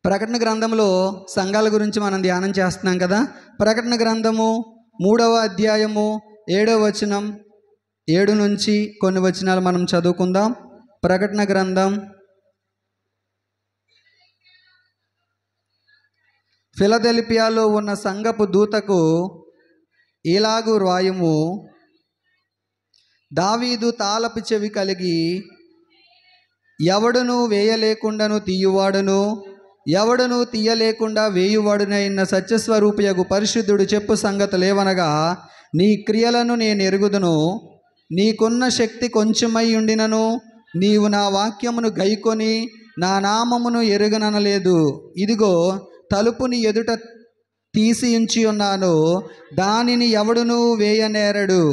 ప్రకటన గ్రంథంలో సంఘాల గురించి మనం ధ్యానం చేస్తున్నాం కదా. ప్రకటన గ్రంథము 3వ అధ్యాయము 7వ వచనం 7 నుంచి కొన్ని వచనాలు మనం చదువుకుందాం. ప్రకటన గ్రంథం ఫిలదెల్ఫియాలో ఉన్న సంఘపు దూతకు ఇలాగు వ్రాయుము, దావీదు తాళపు చెవి కలిగి ఎవడును వేయలేకుండాను తీయువాడును, ఎవడును తీయలేకుండా వేయువాడునైన సత్యస్వరూపియగు పరిశుద్ధుడు చెప్పు సంగతులేవనగా, నీ క్రియలను నేను ఎరుగుదును, నీకున్న శక్తి కొంచెమై ఉండినను నీవు నా వాక్యమును గైకొని నా నామమును ఎరుగననలేదు. ఇదిగో తలుపుని ఎదుట తీసి ఉంచి ఉన్నాను, దానిని ఎవడునూ వేయనేరడు.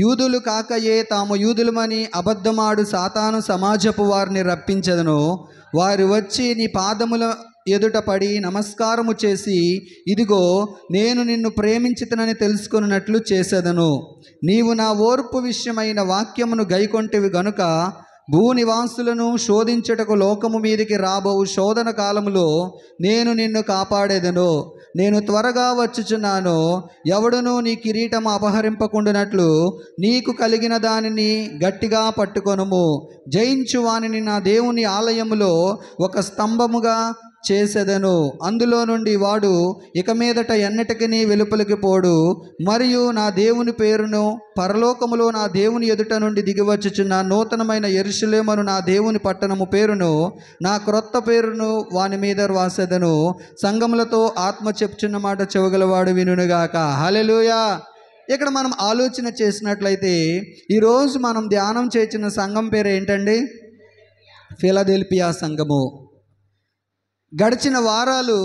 యూదులు కాకయే తాము యూదులమని అబద్ధమాడు సాతాను సమాజపు వారిని రప్పించదను. వారు వచ్చి నీ పాదముల ఎదుట పడి నమస్కారము చేసి, ఇదిగో నేను నిన్ను ప్రేమించితనని తెలుసుకున్నట్లు చేసేదను. నీవు నా ఓర్పు విషయమైన వాక్యమును గైకొంటివి గనుక భూనివాసులను శోధించుటకు లోకము మీదికి రాబోవు శోధన కాలములో నేను నిన్ను కాపాడేదను. నేను త్వరగా వచ్చుచున్నాను. ఎవడునూ నీ కిరీటము అపహరింపకుండానట్లు నీకు కలిగిన దానిని గట్టిగా పట్టుకొనుము. జయించు వానిని నా దేవుని ఆలయములో ఒక స్తంభముగా చేసేదను. అందులో నుండి వాడు ఇక మీదట ఎన్నటికీ వెలుపలికి పోడు. మరియు నా దేవుని పేరును పరలోకములో నా దేవుని ఎదుట నుండి దిగివచ్చుచున్న నూతనమైన యెరూషలేమును నా దేవుని పట్టణము పేరును నా క్రొత్త పేరును వాని మీద రాసేదను. సంఘములతో ఆత్మ చెప్పుచున్న మాట చెవగలవాడు వినుగాక. హల్లెలూయా. ఇక్కడ మనం ఆలోచన చేసినట్లయితే ఈరోజు మనం ధ్యానం చేసిన సంఘం పేరు ఏంటండి? ఫిలదెల్ఫియా సంఘము. గడిచిన వారాలు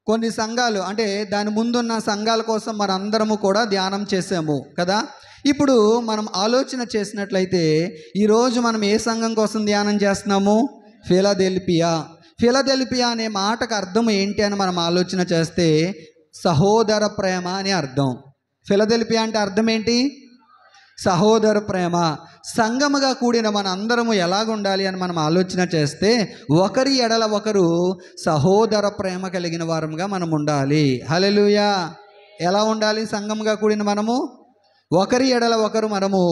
కొన్ని సంఘాలు, అంటే దాని ముందున్న సంఘాల కోసం మనందరము కూడా ధ్యానం చేసాము కదా. ఇప్పుడు మనం ఆలోచన చేసినట్లయితే ఈరోజు మనం ఏ సంఘం కోసం ధ్యానం చేస్తున్నాము? ఫిలదెల్ఫియా. ఫిలదెల్ఫియా అనే మాటకు అర్థం ఏంటి అని మనం ఆలోచన చేస్తే సహోదర ప్రేమ అని అర్థం. ఫిలదెల్ఫియా అంటే అర్థం ఏంటి? సహోదర ప్రేమ. సంఘముగా కూడిన మన అందరము ఎలాగుండాలి అని మనం ఆలోచన చేస్తే ఒకరి ఎడల ఒకరు సహోదర ప్రేమ కలిగిన వారముగా మనం ఉండాలి. హల్లెలూయా. ఎలా ఉండాలి? సంఘముగా కూడిన మనము ఒకరి ఎడల ఒకరు మనము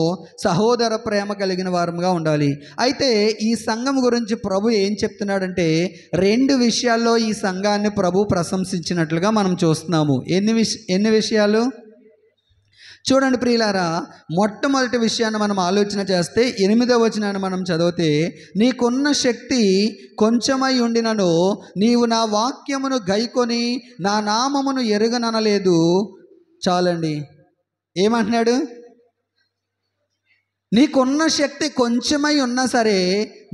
సహోదర ప్రేమ కలిగిన వారముగా ఉండాలి. అయితే ఈ సంఘం గురించి ప్రభు ఏం చెప్తున్నాడంటే 2 విషయాల్లో ఈ సంఘాన్ని ప్రభు ప్రశంసించినట్లుగా మనం చూస్తున్నాము. ఎన్ని విషయాలు చూడండి ప్రియులారా. మొట్టమొదటి విషయాన్ని మనం ఆలోచన చేస్తే 8వ వచనాన్ని మనం చదివితే, నీకున్న శక్తి కొంచెమై ఉండినను నీవు నా వాక్యమును గైకొని నా నామమును ఎరుగననలేదు. చాలండి. ఏమంటున్నాడు? నీకున్న శక్తి కొంచెమై ఉన్నా సరే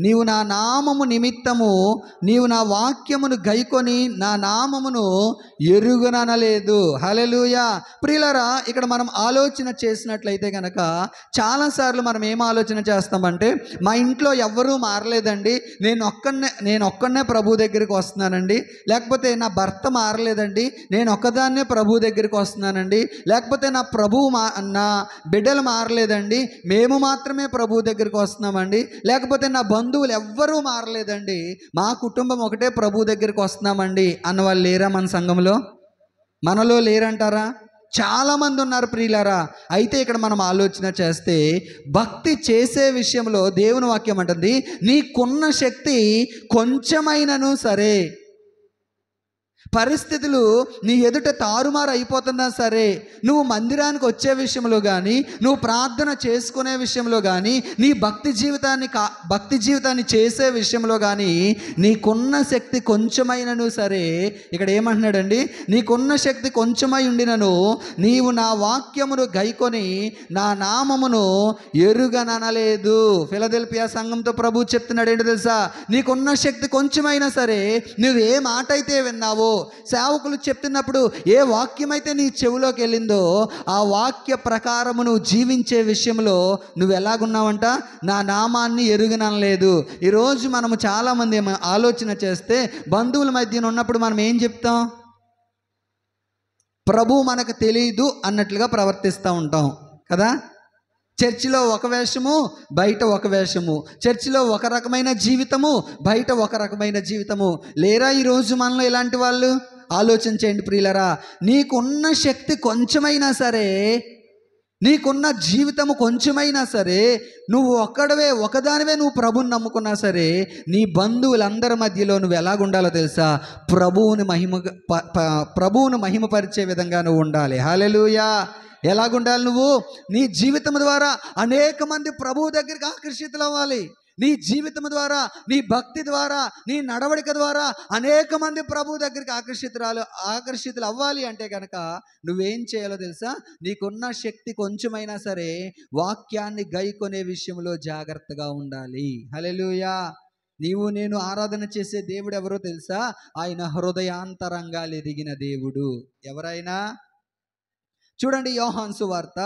నీవు నా నామము నిమిత్తము నీవు నా వాక్యమును గైకొని నా నామమును ఎరుగననలేదు. హల్లెలూయా. ప్రియులారా, ఇక్కడ మనం ఆలోచన చేసినట్లయితే కనుక చాలాసార్లు మనం ఏం ఆలోచన చేస్తామంటే, మా ఇంట్లో ఎవ్వరూ మారలేదండి, నేను ఒక్కనే ప్రభు దగ్గరికి వస్తున్నానండి, లేకపోతే నా భర్త మారలేదండి, నేను ఒక్కదాన్నే ప్రభు దగ్గరికి వస్తున్నానండి, లేకపోతే నా బిడ్డలు మారలేదండి, మేము మాత్రమే ప్రభు దగ్గరికి వస్తున్నామండి, లేకపోతే నా బంధువులు ఎవ్వరూ మారలేదండి, మా కుటుంబం ఒకటే ప్రభు దగ్గరికి వస్తున్నామండి అన్న వాళ్ళు లేరా మన సంఘంలో? మనలో లేరంటారా? చాలామంది ఉన్నారు ప్రియులారా. అయితే ఇక్కడ మనం ఆలోచన చేస్తే భక్తి చేసే విషయంలో దేవుని వాక్యం అంటుంది, నీకున్న శక్తి కొంచెమైనను సరే, పరిస్థితులు నీ ఎదుట తారుమారు అయిపోతున్నా సరే, నువ్వు మందిరానికి వచ్చే విషయంలో కానీ, నువ్వు ప్రార్థన చేసుకునే విషయంలో కానీ, నీ భక్తి జీవితాన్ని చేసే విషయంలో కానీ నీకున్న శక్తి కొంచెమైనను సరే, ఇక్కడ ఏమంటున్నాడండి? నీకున్న శక్తి కొంచెమై ఉండినను నీవు నా వాక్యమును గైకొని నా నామమును ఎరుగననలేదు. ఫిలదెల్ఫియా సంఘంతో ప్రభు చెప్తున్నాడు ఏంటో తెలుసా? నీకున్న శక్తి కొంచెమైనా సరే, నువ్వు ఏ మాట అయితే విన్నావో, సేవకులు చెప్తున్నప్పుడు ఏ వాక్యం అయితే నీ చెవిలోకి వెళ్ళిందో ఆ వాక్య ప్రకారము నువ్వు జీవించే విషయంలో నువ్వు ఎలాగున్నావంట? నా నామాన్ని ఎరుగననలేదు. ఈరోజు మనము చాలామంది ఆలోచన చేస్తే బంధువుల మధ్యన ఉన్నప్పుడు మనం ఏం చెప్తాం? ప్రభు మనకు తెలియదు అన్నట్లుగా ప్రవర్తిస్తూ ఉంటాం కదా. చర్చిలో ఒక వేషము, బయట ఒక వేషము. చర్చిలో ఒక రకమైన జీవితము, బయట ఒక రకమైన జీవితము. లేరా ఈరోజు మనలో ఇలాంటి వాళ్ళు? ఆలోచన చేయండి ప్రియులరా. నీకున్న శక్తి కొంచెమైనా సరే, నీకున్న జీవితము కొంచెమైనా సరే, నువ్వు ఒకదానివే నువ్వు ప్రభువుని నమ్ముకున్నా సరే, నీ బంధువులందరి మధ్యలో నువ్వు ఎలాగుండాలో తెలుసా? ప్రభువును మహిమపరిచే విధంగా నువ్వు ఉండాలి. హల్లెలూయా. ఎలాగుండాలి నువ్వు? నీ జీవితం ద్వారా అనేక మంది ప్రభువు దగ్గరికి ఆకర్షితులు అవ్వాలి. నీ జీవితం ద్వారా, నీ భక్తి ద్వారా, నీ నడవడిక ద్వారా అనేక మంది ప్రభువు దగ్గరికి ఆకర్షితులు అవ్వాలి అంటే కనుక నువ్వేం చేయాలో తెలుసా? నీకున్న శక్తి కొంచెమైనా సరే వాక్యాన్ని గైకొనే విషయంలో జాగ్రత్తగా ఉండాలి. హల్లెలూయా. నీవు నేను ఆరాధన చేసే దేవుడు ఎవరో తెలుసా? ఆయన హృదయాంతరంగాలు ఎరిగిన దేవుడు. ఎవరైనా చూడండి, యోహాను సువార్త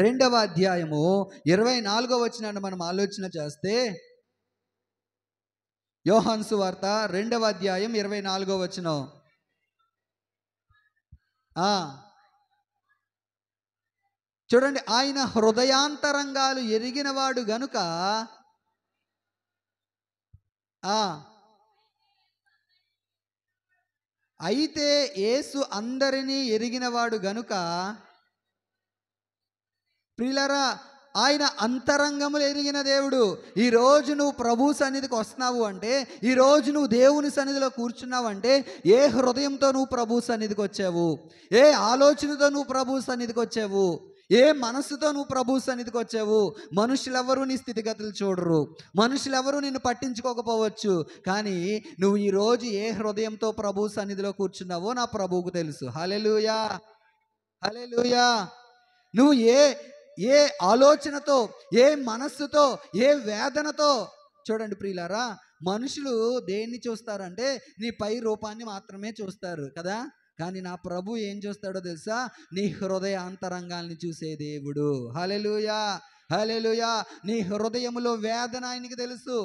2వ అధ్యాయము 24వ వచనాన్ని మనం ఆలోచన చేస్తే, యోహాను సువార్త 2వ అధ్యాయం 24వ వచనం. చూడండి, ఆయన హృదయాంతరంగాలు ఎరిగినవాడు గనుక అయితే యేసు అందరినీ ఎరిగినవాడు గనుక, ప్రియులారా, ఆయన అంతరంగములు ఎరిగిన దేవుడు. ఈరోజు నువ్వు ప్రభు సన్నిధికి వస్తున్నావు అంటే, ఈరోజు నువ్వు దేవుని సన్నిధిలో కూర్చున్నావు అంటే, ఏ హృదయంతో నువ్వు ప్రభు సన్నిధికి వచ్చావు? ఏ ఆలోచనతో నువ్వు ప్రభు సన్నిధికి వచ్చావు? ఏ మనస్సుతో నువ్వు ప్రభు సన్నిధికి వచ్చావు? మనుషులెవరూ నీ స్థితిగతులు చూడరు, మనుషులెవరూ నిన్ను పట్టించుకోకపోవచ్చు. కానీ నువ్వు ఈరోజు ఏ హృదయంతో ప్రభు సన్నిధిలో కూర్చున్నావో నా ప్రభువుకు తెలుసు. హల్లెలూయా, హల్లెలూయా. నువ్వు ఏ ఆలోచనతో, ఏ మనస్సుతో, ఏ వేదనతో. చూడండి ప్రియులారా, మనుషులు దేన్ని చూస్తారంటే నీ పై రూపాన్ని మాత్రమే చూస్తారు కదా. కానీ నా ప్రభు ఏం చూస్తాడో తెలుసా? నీ హృదయ అంతరంగాల్ని చూసే దేవుడు. హల్లెలూయా, హల్లెలూయా. నీ హృదయములో వేదన ఆయనకి తెలుసు.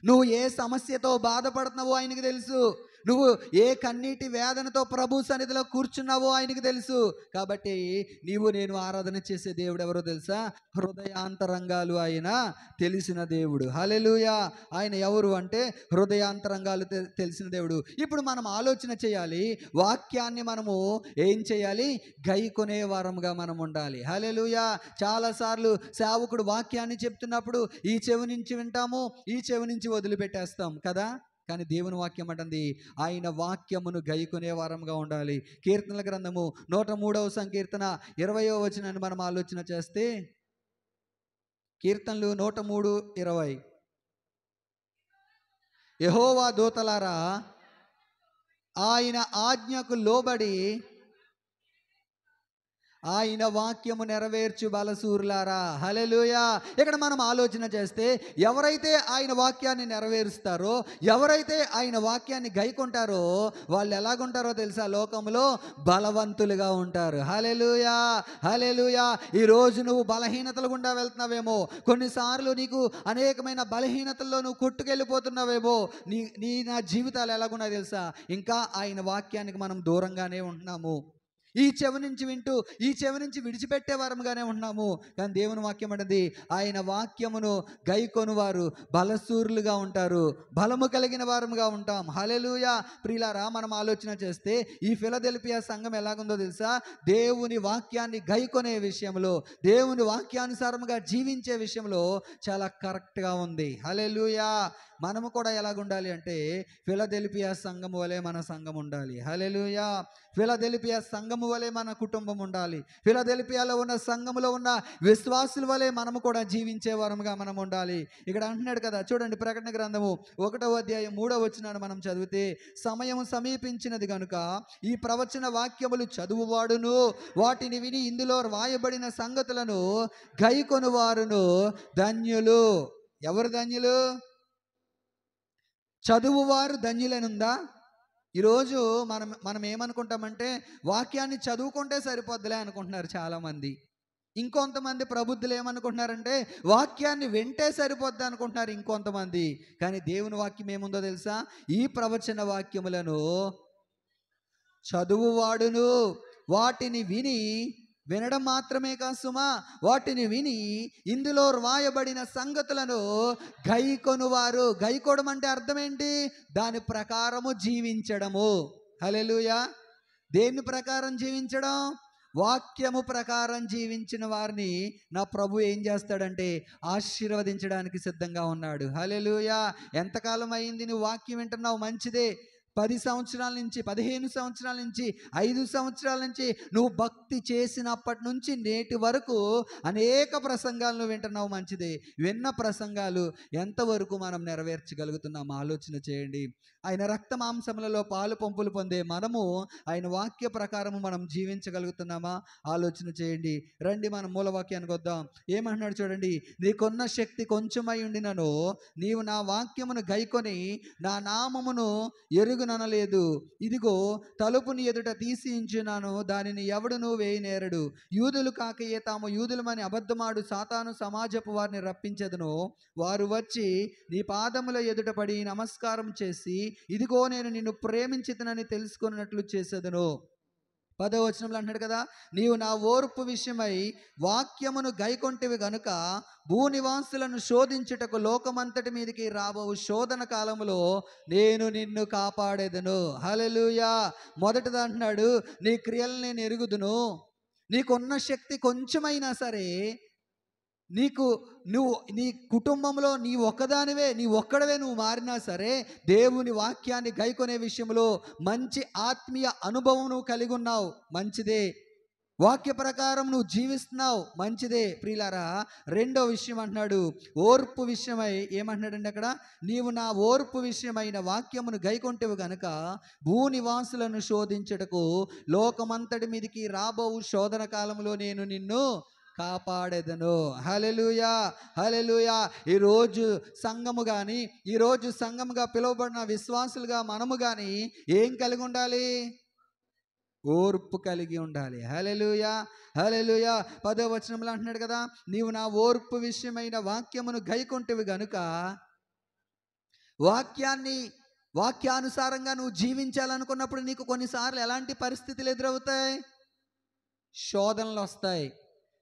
నువ్వు ఏ సమస్యతో బాధపడుతున్నావో ఆయనకి తెలుసు. నువ్వు ఏ కన్నీటి వేదనతో ప్రభు సన్నిధిలో కూర్చున్నావో ఆయనకి తెలుసు. కాబట్టి నేను ఆరాధన చేసే దేవుడు ఎవరో తెలుసా? హృదయాంతరంగాలు ఆయన తెలిసిన దేవుడు. హల్లెలూయా. ఆయన ఎవరు అంటే హృదయాంతరంగాలు తెలిసిన దేవుడు. ఇప్పుడు మనం ఆలోచన చేయాలి, వాక్యాన్ని మనము ఏం చేయాలి? గైకొనే వారముగా మనం ఉండాలి. హల్లెలూయా. చాలాసార్లు సేవకుడు వాక్యాన్ని చెప్తున్నప్పుడు ఈ చెవి నుంచి వింటాము, ఈ చెవి నుంచి వదిలిపెట్టేస్తాం కదా. కానీ దేవుని వాక్యం అంటుంది ఆయన వాక్యమును గైకొనే వారంగా ఉండాలి. కీర్తనల గ్రంథము 103వ సంకీర్తన 20వ వచనాన్ని మనం ఆలోచన చేస్తే, కీర్తనలు 103:20, యెహోవా దూతలారా ఆయన ఆజ్ఞకు లోబడి ఆయన వాక్యము నెరవేర్చు బలసూరులారా. హల్లెలూయా. ఇక్కడ మనం ఆలోచన చేస్తే, ఎవరైతే ఆయన వాక్యాన్ని నెరవేరుస్తారో, ఎవరైతే ఆయన వాక్యాన్ని గైకొంటారో వాళ్ళు ఎలాగుంటారో తెలుసా? లోకంలో బలవంతులుగా ఉంటారు. హల్లెలూయా, హల్లెలూయా. ఈరోజు నువ్వు బలహీనతలు గుండా వెళ్తున్నావేమో, కొన్నిసార్లు నీకు అనేకమైన బలహీనతల్లో నువ్వు కొట్టుకెళ్ళిపోతున్నావేమో. నా జీవితాలు ఎలాగున్నాయో తెలుసా? ఇంకా ఆయన వాక్యానికి మనం దూరంగానే ఉంటున్నాము. ఈ చెవి నుంచి వింటూ ఈ చెవి నుంచి విడిచిపెట్టే వారముగానే ఉన్నాము. కానీ దేవుని వాక్యం అనేది ఆయన వాక్యమును గైకొను వారు బలసూరులుగా ఉంటారు, బలము కలిగిన వారముగా ఉంటాం. హల్లెలూయా. ప్రియులారా, మనం ఆలోచన చేస్తే ఈ ఫిలదెల్ఫియా సంఘం ఎలాగుందో తెలుసా? దేవుని వాక్యాన్ని గైకొనే విషయంలో, దేవుని వాక్యానుసారముగా జీవించే విషయంలో చాలా కరెక్ట్గా ఉంది. హల్లెలూయా. మనము కూడా ఎలాగుండాలి అంటే ఫిలదెల్ఫియా సంఘం వలె మన సంఘం ఉండాలి. హల్లెలూయా. ఫిలదెల్ఫియా సంఘము వలె మన కుటుంబం ఉండాలి. ఫిలదెల్ఫియాలో ఉన్న సంఘములో ఉన్న విశ్వాసుల వలె మనము కూడా జీవించే వారముగా మనం ఉండాలి. ఇక్కడ అంటున్నాడు కదా, చూడండి, ప్రకటన గ్రంథము 1వ అధ్యాయం 3వ వచనాన్ని మనం చదివితే, సమయం సమీపించినది గనుక ఈ ప్రవచన వాక్యములు చదువువాడును వాటిని విని ఇందులో రాయబడిన సంగతులను గైకొను వారును ధన్యులు. ఎవరు ధన్యులు? చదువువారు ధన్యులనుందా? ఈరోజు మనం ఏమనుకుంటామంటే వాక్యాన్ని చదువుకుంటే సరిపోద్దులే అనుకుంటున్నారు చాలామంది. ఇంకొంతమంది ప్రబుద్ధులు ఏమనుకుంటున్నారంటే వాక్యాన్ని వింటే సరిపోద్ది అనుకుంటున్నారు ఇంకొంతమంది. కానీ దేవుని వాక్యం ఏముందో తెలుసా? ఈ ప్రవచన వాక్యములను చదువువాడును వాటిని విని వినడం మాత్రమే కాదు సుమా, వాటిని విని ఇందులో రాయబడిన సంగతులను గైకొనువారు. గైకోవడం అంటే అర్థం ఏంటి? దాని ప్రకారము జీవించడము. హల్లెలూయా. దేని ప్రకారం జీవించడం? వాక్యము ప్రకారం జీవించిన వారిని నా ప్రభు ఏం చేస్తాడంటే ఆశీర్వదించడానికి సిద్ధంగా ఉన్నాడు. హల్లెలూయా. ఎంతకాలం అయింది నువ్వు వాక్యం వింటున్నావు? మంచిదే. 10 సంవత్సరాల నుంచి, 15 సంవత్సరాల నుంచి, 5 సంవత్సరాల నుంచి నువ్వు భక్తి చేసినప్పటి నుంచి నేటి వరకు అనేక ప్రసంగాలను వింటున్నావు. మంచిదే. విన్న ప్రసంగాలు ఎంతవరకు మనం నెరవేర్చగలుగుతున్నాం ఆలోచన చేయండి. ఆయన రక్త మాంసములలో పాలు పంపులు పొందే మనము ఆయన వాక్య ప్రకారము మనం జీవించగలుగుతున్నామా? ఆలోచన చేయండి. రండి మనం మూలవాక్యానికి వద్దాం. ఏమంటున్నాడు చూడండి. నీకున్న శక్తి కొంచెమై ఉండినను నీవు నా వాక్యమును గైకొని నా నామమును ఎరుగుననలేదు. ఇదిగో తలుపుని ఎదుట తీసి ఉంచున్నాను, దానిని ఎవడునూ వేయనేరడు. యూదులు కాకయే తాము యూదులమని అబద్ధమాడు సాతాను సమాజపు వారిని రప్పించెదను. వారు వచ్చి నీ పాదముల ఎదుట పడి నమస్కారం చేసి, ఇదిగో నేను నిన్ను ప్రేమించితనని తెలుసుకున్నట్లు చేసేదను. 10వ వచనంలో అంటాడు కదా, నీవు నా ఓర్పు విషయమై వాక్యమును గైకొంటివి గనుక భూనివాసులను శోధించుటకు లోకమంతటి మీదకి రాబోవు శోధన కాలములో నేను నిన్ను కాపాడేదను. హల్లెలూయా. మొదటిది అంటున్నాడు, నీ క్రియలను నేను ఎరుగుదును. నీకున్న శక్తి కొంచెమైనా సరే, నువ్వు నీ కుటుంబంలో నీ ఒక్కడవే నువ్వు మారినా సరే, దేవుని వాక్యాన్ని గైకొనే విషయంలో మంచి ఆత్మీయ అనుభవం నువ్వు కలిగి ఉన్నావు. మంచిదే. వాక్య ప్రకారం నువ్వు జీవిస్తున్నావు. మంచిదే. ప్రియులారా, రెండో విషయం అంటున్నాడు, ఓర్పు విషయమై. ఏమంటున్నాడండి అక్కడ? నీవు నా ఓర్పు విషయమైన వాక్యమును గైకొంటేవు గనుక భూనివాసులను శోధించుటకు లోకమంతటి మీదికి రాబోవు శోధన కాలంలో నేను నిన్ను కాపాడేదను. హల్లెలూయా. హల్లెలూయా. ఈరోజు సంఘముగా పిలువబడిన విశ్వాసులుగా మనము కానీ ఏం కలిగి ఉండాలి? ఓర్పు కలిగి ఉండాలి. హల్లెలూయా. హల్లెలూయా. 10వ వచనంలో అంటున్నాడు కదా, నీవు నా ఓర్పు విషయమైన వాక్యమును గైకొంటివి గనుక. వాక్యానుసారంగా నువ్వు జీవించాలనుకున్నప్పుడు నీకు కొన్నిసార్లు ఎలాంటి పరిస్థితులు ఎదురవుతాయి? శోధనలు వస్తాయి,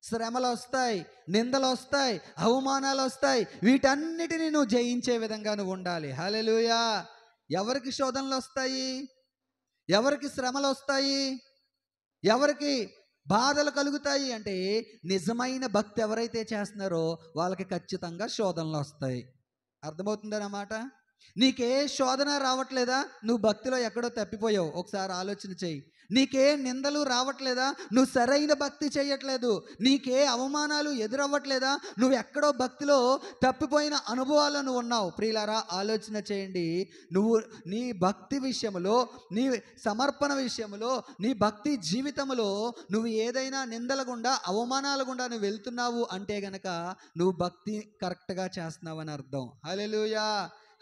శ్రమలు వస్తాయి, నిందలు వస్తాయి, అవమానాలు వస్తాయి. వీటన్నిటిని నువ్వు జయించే విధంగా నువ్వు ఉండాలి. హల్లెలూయా. ఎవరికి శోధనలు వస్తాయి? ఎవరికి శ్రమలు వస్తాయి? ఎవరికి బాధలు కలుగుతాయి అంటే, నిజమైన భక్తి ఎవరైతే చేస్తున్నారో వాళ్ళకి ఖచ్చితంగా శోధనలు వస్తాయి. అర్థమవుతుందన్నమాట. నీకే శోధన రావట్లేదా? నువ్వు భక్తిలో ఎక్కడో తప్పిపోయావు. ఒకసారి ఆలోచన చెయ్యి. నీకే నిందలు రావట్లేదా? నువ్వు సరైన భక్తి చేయట్లేదు. నీకే అవమానాలు ఎదురవ్వట్లేదా? నువ్వు ఎక్కడో భక్తిలో తప్పిపోయిన అనుభవాలు నువ్వు ఉన్నావు. ప్రియులారా, ఆలోచన చేయండి. నువ్వు నీ భక్తి విషయంలో, నీ సమర్పణ విషయంలో, నీ భక్తి జీవితంలో నువ్వు ఏదైనా నిందల గుండా, అవమానాల గుండా నువ్వు వెళ్తున్నావు అంటే గనక నువ్వు భక్తి కరెక్ట్గా చేస్తున్నావని అర్థం. హల్లెలూయా.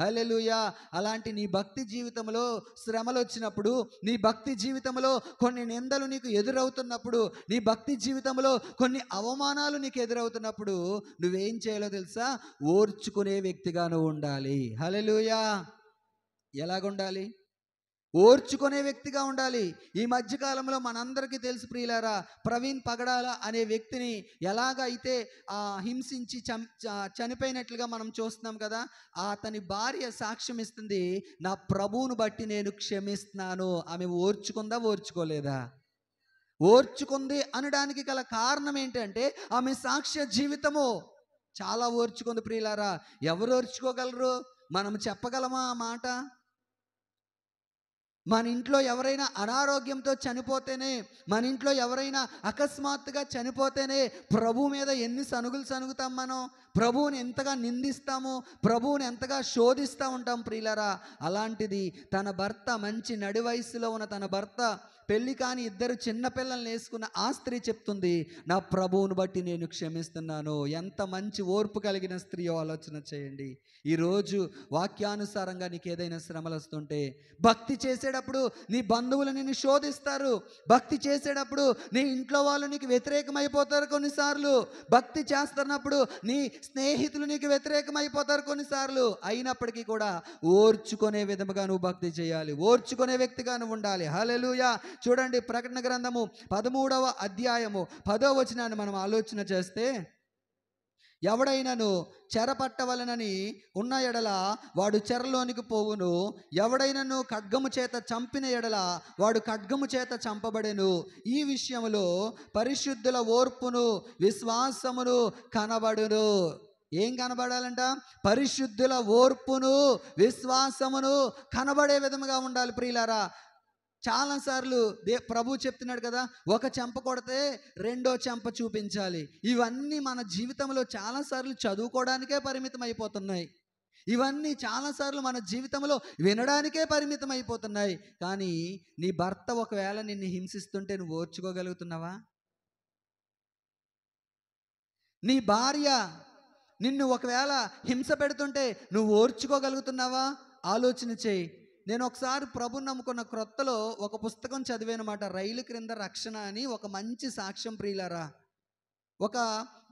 హల్లెలూయా. అలాంటి నీ భక్తి జీవితంలో శ్రమలు వచ్చినప్పుడు, నీ భక్తి జీవితంలో కొన్ని నిందలు నీకు ఎదురవుతున్నప్పుడు, నీ భక్తి జీవితంలో కొన్ని అవమానాలు నీకు ఎదురవుతున్నప్పుడు నువ్వేం చేయాలో తెలుసా? ఓర్చుకునే వ్యక్తిగా నువ్వు ఉండాలి. హల్లెలూయా. ఎలాగుండాలి? ఓర్చుకునే వ్యక్తిగా ఉండాలి. ఈ మధ్యకాలంలో మనందరికీ తెలుసు ప్రియులారా, ప్రవీణ్ పగడాల అనే వ్యక్తిని ఎలాగైతే హింసించి చనిపోయినట్లుగా మనం చూస్తున్నాం కదా. అతని భార్య సాక్ష్యం ఇస్తుంది, నా ప్రభువును బట్టి నేను క్షమిస్తున్నాను. ఆమె ఓర్చుకుందా? ఓర్చుకోలేదా? ఓర్చుకుంది అనడానికి గల కారణం ఏంటంటే ఆమె సాక్ష్య జీవితము. చాలా ఓర్చుకుంది ప్రియులారా. ఎవరు ఓర్చుకోగలరు? మనం చెప్పగలమా ఆ మాట? మన ఇంట్లో ఎవరైనా అనారోగ్యంతో చనిపోతేనే, మన ఇంట్లో ఎవరైనా అకస్మాత్తుగా చనిపోతేనే ప్రభు మీద ఎన్ని సనుగులు సనుగుతాం మనం? ప్రభువుని ఎంతగా నిందిస్తాము, ప్రభువుని ఎంతగా శోధిస్తూ ఉంటాం ప్రియులారా. అలాంటిది తన భర్త, మంచి నడి వయసులో ఉన్న తన భర్త, పెళ్లి కాని 2 చిన్న పిల్లల్ని వేసుకున్న ఆ స్త్రీ చెప్తుంది, నా ప్రభువును బట్టి నేను క్షమిస్తున్నాను. ఎంత మంచి ఓర్పు కలిగిన స్త్రీ ఆలోచన చేయండి. ఈరోజు వాక్యానుసారంగా నీకు ఏదైనా శ్రమలు వస్తుంటే, భక్తి చేసేటప్పుడు నీ బంధువులు నిన్ను శోధిస్తారు, భక్తి చేసేటప్పుడు నీ ఇంట్లో వాళ్ళు నీకు వ్యతిరేకమైపోతారు కొన్నిసార్లు, భక్తి చేస్తున్నప్పుడు నీ స్నేహితులు నీకు వ్యతిరేకమైపోతారు కొన్నిసార్లు. అయినప్పటికీ కూడా ఓర్చుకునే విధముగా నువ్వు భక్తి చేయాలి. ఓర్చుకునే వ్యక్తిగా నువ్వు ఉండాలి. హల్లెలూయా. చూడండి, ప్రకటన గ్రంథము 13వ అధ్యాయము 10వ వచనాన్ని మనం ఆలోచన చేస్తే, ఎవడైనను చెరపట్టవలనని ఉన్న ఎడల వాడు చెరలోనికి పోవును, ఎవడైనను ఖడ్గము చేత చంపిన ఎడల వాడు ఖడ్గము చేత చంపబడెను. ఈ విషయములో పరిశుద్ధుల ఓర్పును విశ్వాసమును కనబడును. ఏం కనబడాలంట? పరిశుద్ధుల ఓర్పును విశ్వాసమును కనబడే విధముగా ఉండాలి ప్రియులారా. చాలాసార్లు ప్రభు చెప్తున్నాడు కదా, ఒక చెంప కొడితే రెండో చెంప చూపించాలి. ఇవన్నీ మన జీవితంలో చాలాసార్లు చదువుకోవడానికే పరిమితం అయిపోతున్నాయి. ఇవన్నీ చాలాసార్లు మన జీవితంలో వినడానికే పరిమితం అయిపోతున్నాయి. కానీ నీ భర్త ఒకవేళ నిన్ను హింసిస్తుంటే నువ్వు ఓర్చుకోగలుగుతున్నావా? నీ భార్య నిన్ను ఒకవేళ హింస పెడుతుంటే నువ్వు ఓర్చుకోగలుగుతున్నావా? ఆలోచన చేయి. నేను ఒకసారి ప్రభుని నమ్ముకున్న క్రొత్తలో ఒక పుస్తకం చదివానమాట, రైలు క్రింద రక్షణ అని. ఒక మంచి సాక్ష్యం ప్రియులారా. ఒక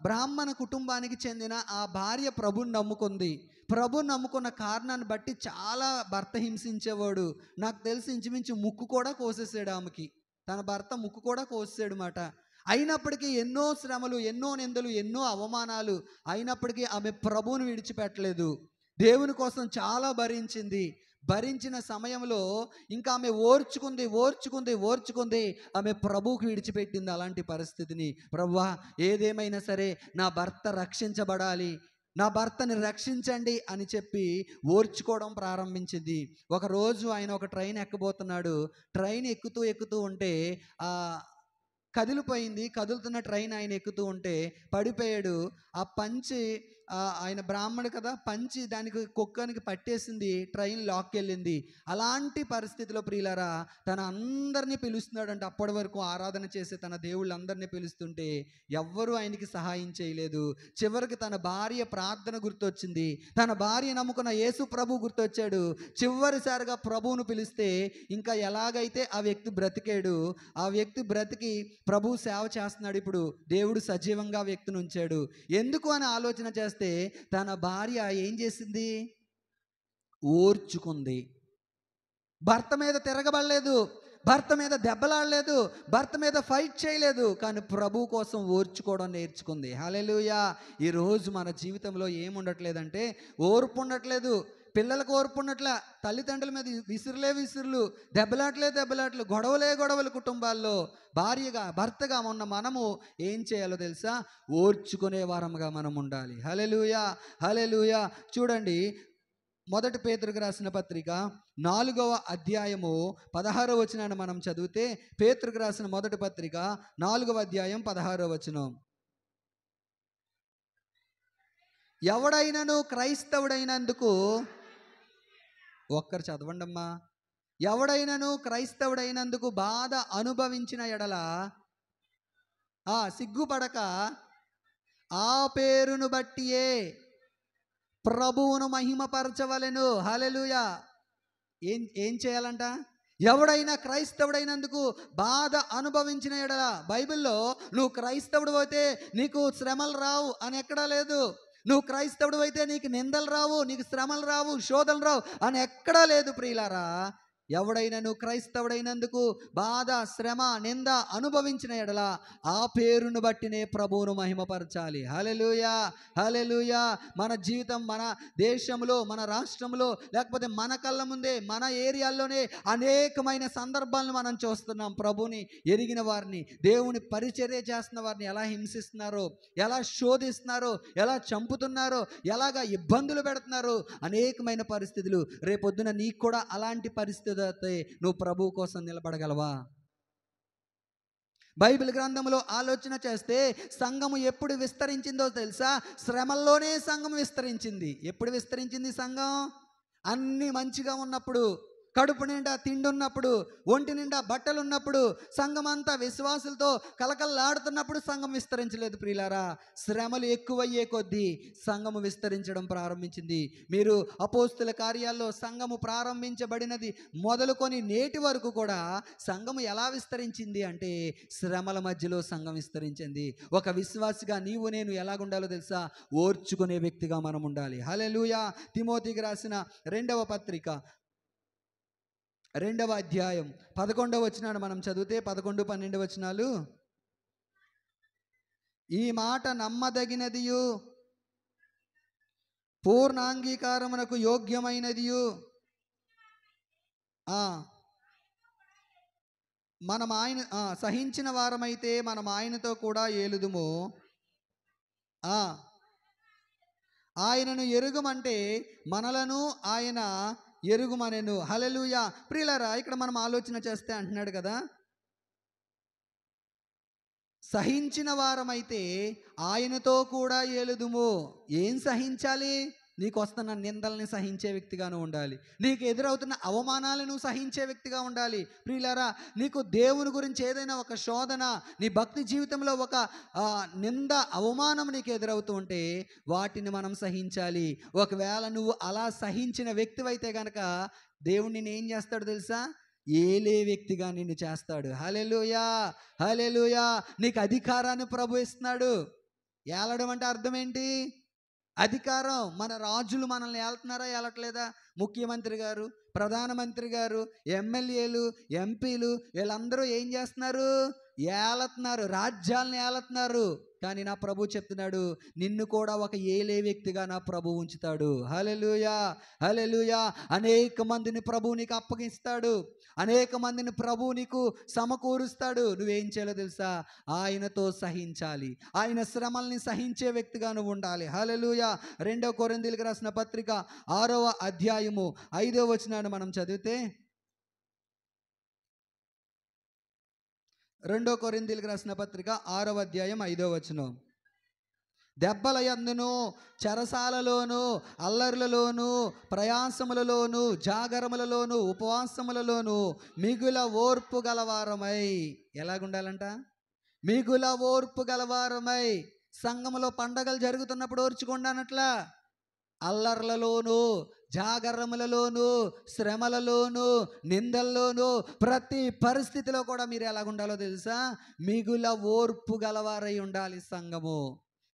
బ్రాహ్మణ కుటుంబానికి చెందిన ఆ భార్య ప్రభుని నమ్ముకుంది. ప్రభుని నమ్ముకున్న కారణాన్ని బట్టి చాలా భర్త హింసించేవాడు. నాకు తెలిసి ఇంచుమించు ముక్కు కూడా కోసేసాడు ఆమెకి. తన భర్త ముక్కు కూడా కోసేసాడు మాట. అయినప్పటికీ ఎన్నో శ్రమలు, ఎన్నో నిందలు, ఎన్నో అవమానాలు అయినప్పటికీ ఆమె ప్రభువుని విడిచిపెట్టలేదు. దేవుని కోసం చాలా భరించింది. భరించిన సమయంలో ఇంకా ఆమె ఓర్చుకుంది. ఆమె ప్రభువుకి విడిచిపెట్టింది అలాంటి పరిస్థితిని. ప్రభువా, ఏదేమైనా సరే నా భర్త రక్షించబడాలి, నా భర్తని రక్షించండి అని చెప్పి ఓర్చుకోవడం ప్రారంభించింది. ఒకరోజు ఆయన ఒక ట్రైన్ ఎక్కబోతున్నాడు. ట్రైన్ ఎక్కుతూ ఉంటే కదిలిపోయింది. కదులుతున్న ట్రైన్ ఆయన ఎక్కుతూ ఉంటే పడిపోయాడు. ఆ పంచి, ఆయన బ్రాహ్మడు కదా, పంచి దానికి కుక్కనికి పట్టేసింది. ట్రైన్ లాక్కి వెళ్ళింది. అలాంటి పరిస్థితిలో ప్రియులారా తన అందరినీ పిలుస్తున్నాడంటే, అప్పటి వరకు ఆరాధన చేసే తన దేవుళ్ళందరినీ పిలుస్తుంటే ఎవ్వరూ ఆయనకి సహాయం చేయలేదు. చివరికి తన భార్య ప్రార్థన గుర్తొచ్చింది. తన భార్య నమ్ముకున్న యేసు ప్రభు గుర్తొచ్చాడు. చివరిసారిగా ప్రభువును పిలిస్తే ఇంకా ఎలాగైతే ఆ వ్యక్తి బ్రతికాడు, ఆ వ్యక్తి బ్రతికి ప్రభు సేవ చేస్తున్నాడు. ఇప్పుడు దేవుడు సజీవంగా ఆ వ్యక్తిని ఉంచాడు. ఎందుకు అని ఆలోచన చేస్తే తన భార్య ఏం చేసింది? ఓర్చుకుంది. భర్త మీద తిరగబడలేదు, భర్త మీద దెబ్బలాడలేదు, భర్త మీద ఫైట్ చేయలేదు. కానీ ప్రభు కోసం ఓర్చుకోవడం నేర్చుకుంది. హల్లెలూయా. ఈరోజు మన జీవితంలో ఏముండట్లేదంటే ఓర్పు ఉండట్లేదు. పిల్లలకు ఓర్పు ఉండట్లే, తల్లిదండ్రుల మీద విసురులు, దెబ్బలాట్లు, గొడవలు కుటుంబాల్లో. భార్యగా భర్తగా ఉన్న మనము ఏం చేయాలో తెలుసా? ఓర్చుకునే వారముగా మనం ఉండాలి. హల్లెలూయా. చూడండి, 1 పేతురుకు రాసిన పత్రిక 4వ అధ్యాయము 16వ వచనాన్ని మనం చదివితే, పేతురుకు రాసిన మొదటి పత్రిక 4వ అధ్యాయం 16వ వచనం. ఎవడైనను క్రైస్తవుడైనందుకు, ఒక్కరు చదవండి అమ్మా. ఎవడైనను క్రైస్తవుడైనందుకు బాధ అనుభవించిన ఎడల సిగ్గుపడక ఆ పేరును బట్టియే ప్రభువును మహిమపరచవలెను. హల్లెలూయా. ఏం చేయాలంట? ఎవడైనా క్రైస్తవుడైనందుకు బాధ అనుభవించిన ఎడల. బైబిల్లో నువ్వు క్రైస్తవుడు అయితే నీకు శ్రమలు రావు అని ఎక్కడా లేదు. నువ్వు క్రైస్తవుడు అయితే నీకు నిందలు రావు, నీకు శ్రమలు రావు, శోధనలు రావు అని ఎక్కడా లేదు ప్రియులారా. ఎవడైనా నువ్వు క్రైస్తవుడైనందుకు బాధ, శ్రమ, నింద అనుభవించిన ఎడల ఆ పేరును బట్టినే ప్రభువును మహిమపరచాలి. హల్లెలూయా. మన జీవితం, మన దేశంలో, మన రాష్ట్రంలో, లేకపోతే మన కళ్ళ ముందే, మన ఏరియాల్లోనే అనేకమైన సందర్భాలను మనం చూస్తున్నాం. ప్రభుని ఎరిగిన వారిని, దేవుని పరిచర్య చేస్తున్న వారిని ఎలా హింసిస్తున్నారో, ఎలా శోధిస్తున్నారో, ఎలా చంపుతున్నారో, ఎలాగా ఇబ్బందులు పెడుతున్నారో, అనేకమైన పరిస్థితులు. రేపొద్దున నీకు కూడా అలాంటి పరిస్థితి నువ్వు ప్రభువు కోసం నిలబడగలవా? బైబిల్ గ్రంథంలో ఆలోచన చేస్తే సంఘము ఎప్పుడు విస్తరించిందో తెలుసా? శ్రమల్లోనే సంఘం విస్తరించింది. ఎప్పుడు విస్తరించింది సంఘం? అన్నీ మంచిగా ఉన్నప్పుడు, కడుపు నిండా తిండి ఉన్నప్పుడు, ఒంటి నిండా బట్టలు ఉన్నప్పుడు, సంఘం అంతా విశ్వాసులతో కలకల్లాడుతున్నప్పుడు సంఘం విస్తరించలేదు ప్రియులారా. శ్రమలు ఎక్కువయ్యే కొద్దీ సంఘము విస్తరించడం ప్రారంభించింది. మీరు అపోస్తుల కార్యాల్లో సంఘము ప్రారంభించబడినది మొదలుకొని నేటి వరకు కూడా సంఘము ఎలా విస్తరించింది అంటే శ్రమల మధ్యలో సంఘం విస్తరించింది. ఒక విశ్వాసిగా నీవు నేను ఎలాగుండాలో తెలుసా? ఓర్చుకునే వ్యక్తిగా మనం ఉండాలి. హల్లెలూయా. తిమోతికి రాసిన 2వ పత్రిక 2వ అధ్యాయం 11వ వచనాన్ని మనం చదివితే 11, 12 వచనాలు. ఈ మాట నమ్మదగినదియు పూర్ణాంగీకారమునకు యోగ్యమైనదియు. ఆ, మనం సహించిన వారమైతే మనం ఆయనతో కూడా ఏలుదుము. ఆయనను ఎరుగుమంటే మనలను ఆయన ఎరుగుమనెను. హల్లెలూయా. ప్రియులారా, ఇక్కడ మనం ఆలోచన చేస్తే అంటున్నాడు కదా, సహించిన వారమైతే ఆయనతో కూడా ఏలుదుము. ఏం సహించాలి? నీకు వస్తున్న నిందల్ని సహించే వ్యక్తిగాను ఉండాలి. నీకు ఎదురవుతున్న అవమానాలను సహించే వ్యక్తిగా ఉండాలి. ప్రియులారా, నీకు దేవుని గురించి ఏదైనా ఒక శోధన, నీ భక్తి జీవితంలో ఒక నింద, అవమానం నీకు ఎదురవుతూ ఉంటే వాటిని మనం సహించాలి. ఒకవేళ నువ్వు అలా సహించిన వ్యక్తివైతే గనక దేవుడు నిన్ను ఏం చేస్తాడు తెలుసా? ఏలే వ్యక్తిగా నిన్ను చేస్తాడు. హల్లెలూయా, హల్లెలూయా. నీకు అధికారాన్ని ప్రభు ఇస్తున్నాడు. ఏలడం అంటే అర్థం ఏంటి? అధికారం. మన రాజులు మనల్ని ఏలుతున్నారా, ఏలట్లేదా? ముఖ్యమంత్రి గారు, ప్రధానమంత్రి గారు, ఎమ్మెల్యేలు, ఎంపీలు వీళ్ళందరూ ఏం చేస్తున్నారు? ఏలుతున్నారు, రాజ్యాలను ఏలుతున్నారు. కానీ నా ప్రభు చెప్తున్నాడు, నిన్ను కూడా ఒక ఏలే వ్యక్తిగా నా ప్రభు ఉంచుతాడు. హల్లెలూయా, హల్లెలూయా. అనేక మందిని ప్రభు నీకు అప్పగిస్తాడు. అనేక మందిని ప్రభు నీకు సమకూరుస్తాడు. నువ్వేం చేయాలో తెలుసా? ఆయనతో సహించాలి. ఆయన శ్రమల్ని సహించే వ్యక్తిగా నువ్వు ఉండాలి. హల్లెలూయా. 2 కొరింథీయులకు రాసిన పత్రిక 6వ అధ్యాయము 5వ వచనాన్ని మనం చదివితే, 2 కొరింథీయులకు రాసిన పత్రిక 6వ అధ్యాయం 5వ వచనం. దెబ్బల యందును, చెరసాలలోను, అల్లర్లలోను, ప్రయాసములలోను, జాగరములలోను, ఉపవాసములలోను మిగుల ఓర్పు గలవారమై. ఎలాగుండాలంట? మిగుల ఓర్పు గలవారమై. సంఘములో పండగలు జరుగుతున్నప్పుడు ఓర్చుకుండానట్లా, అల్లర్లలోను, జాగరములలోను, శ్రమలలోను, నిందల్లోను, ప్రతి పరిస్థితిలో కూడా మీరు ఎలాగుండాలో తెలుసా? మిగుల ఓర్పు గలవారై ఉండాలి.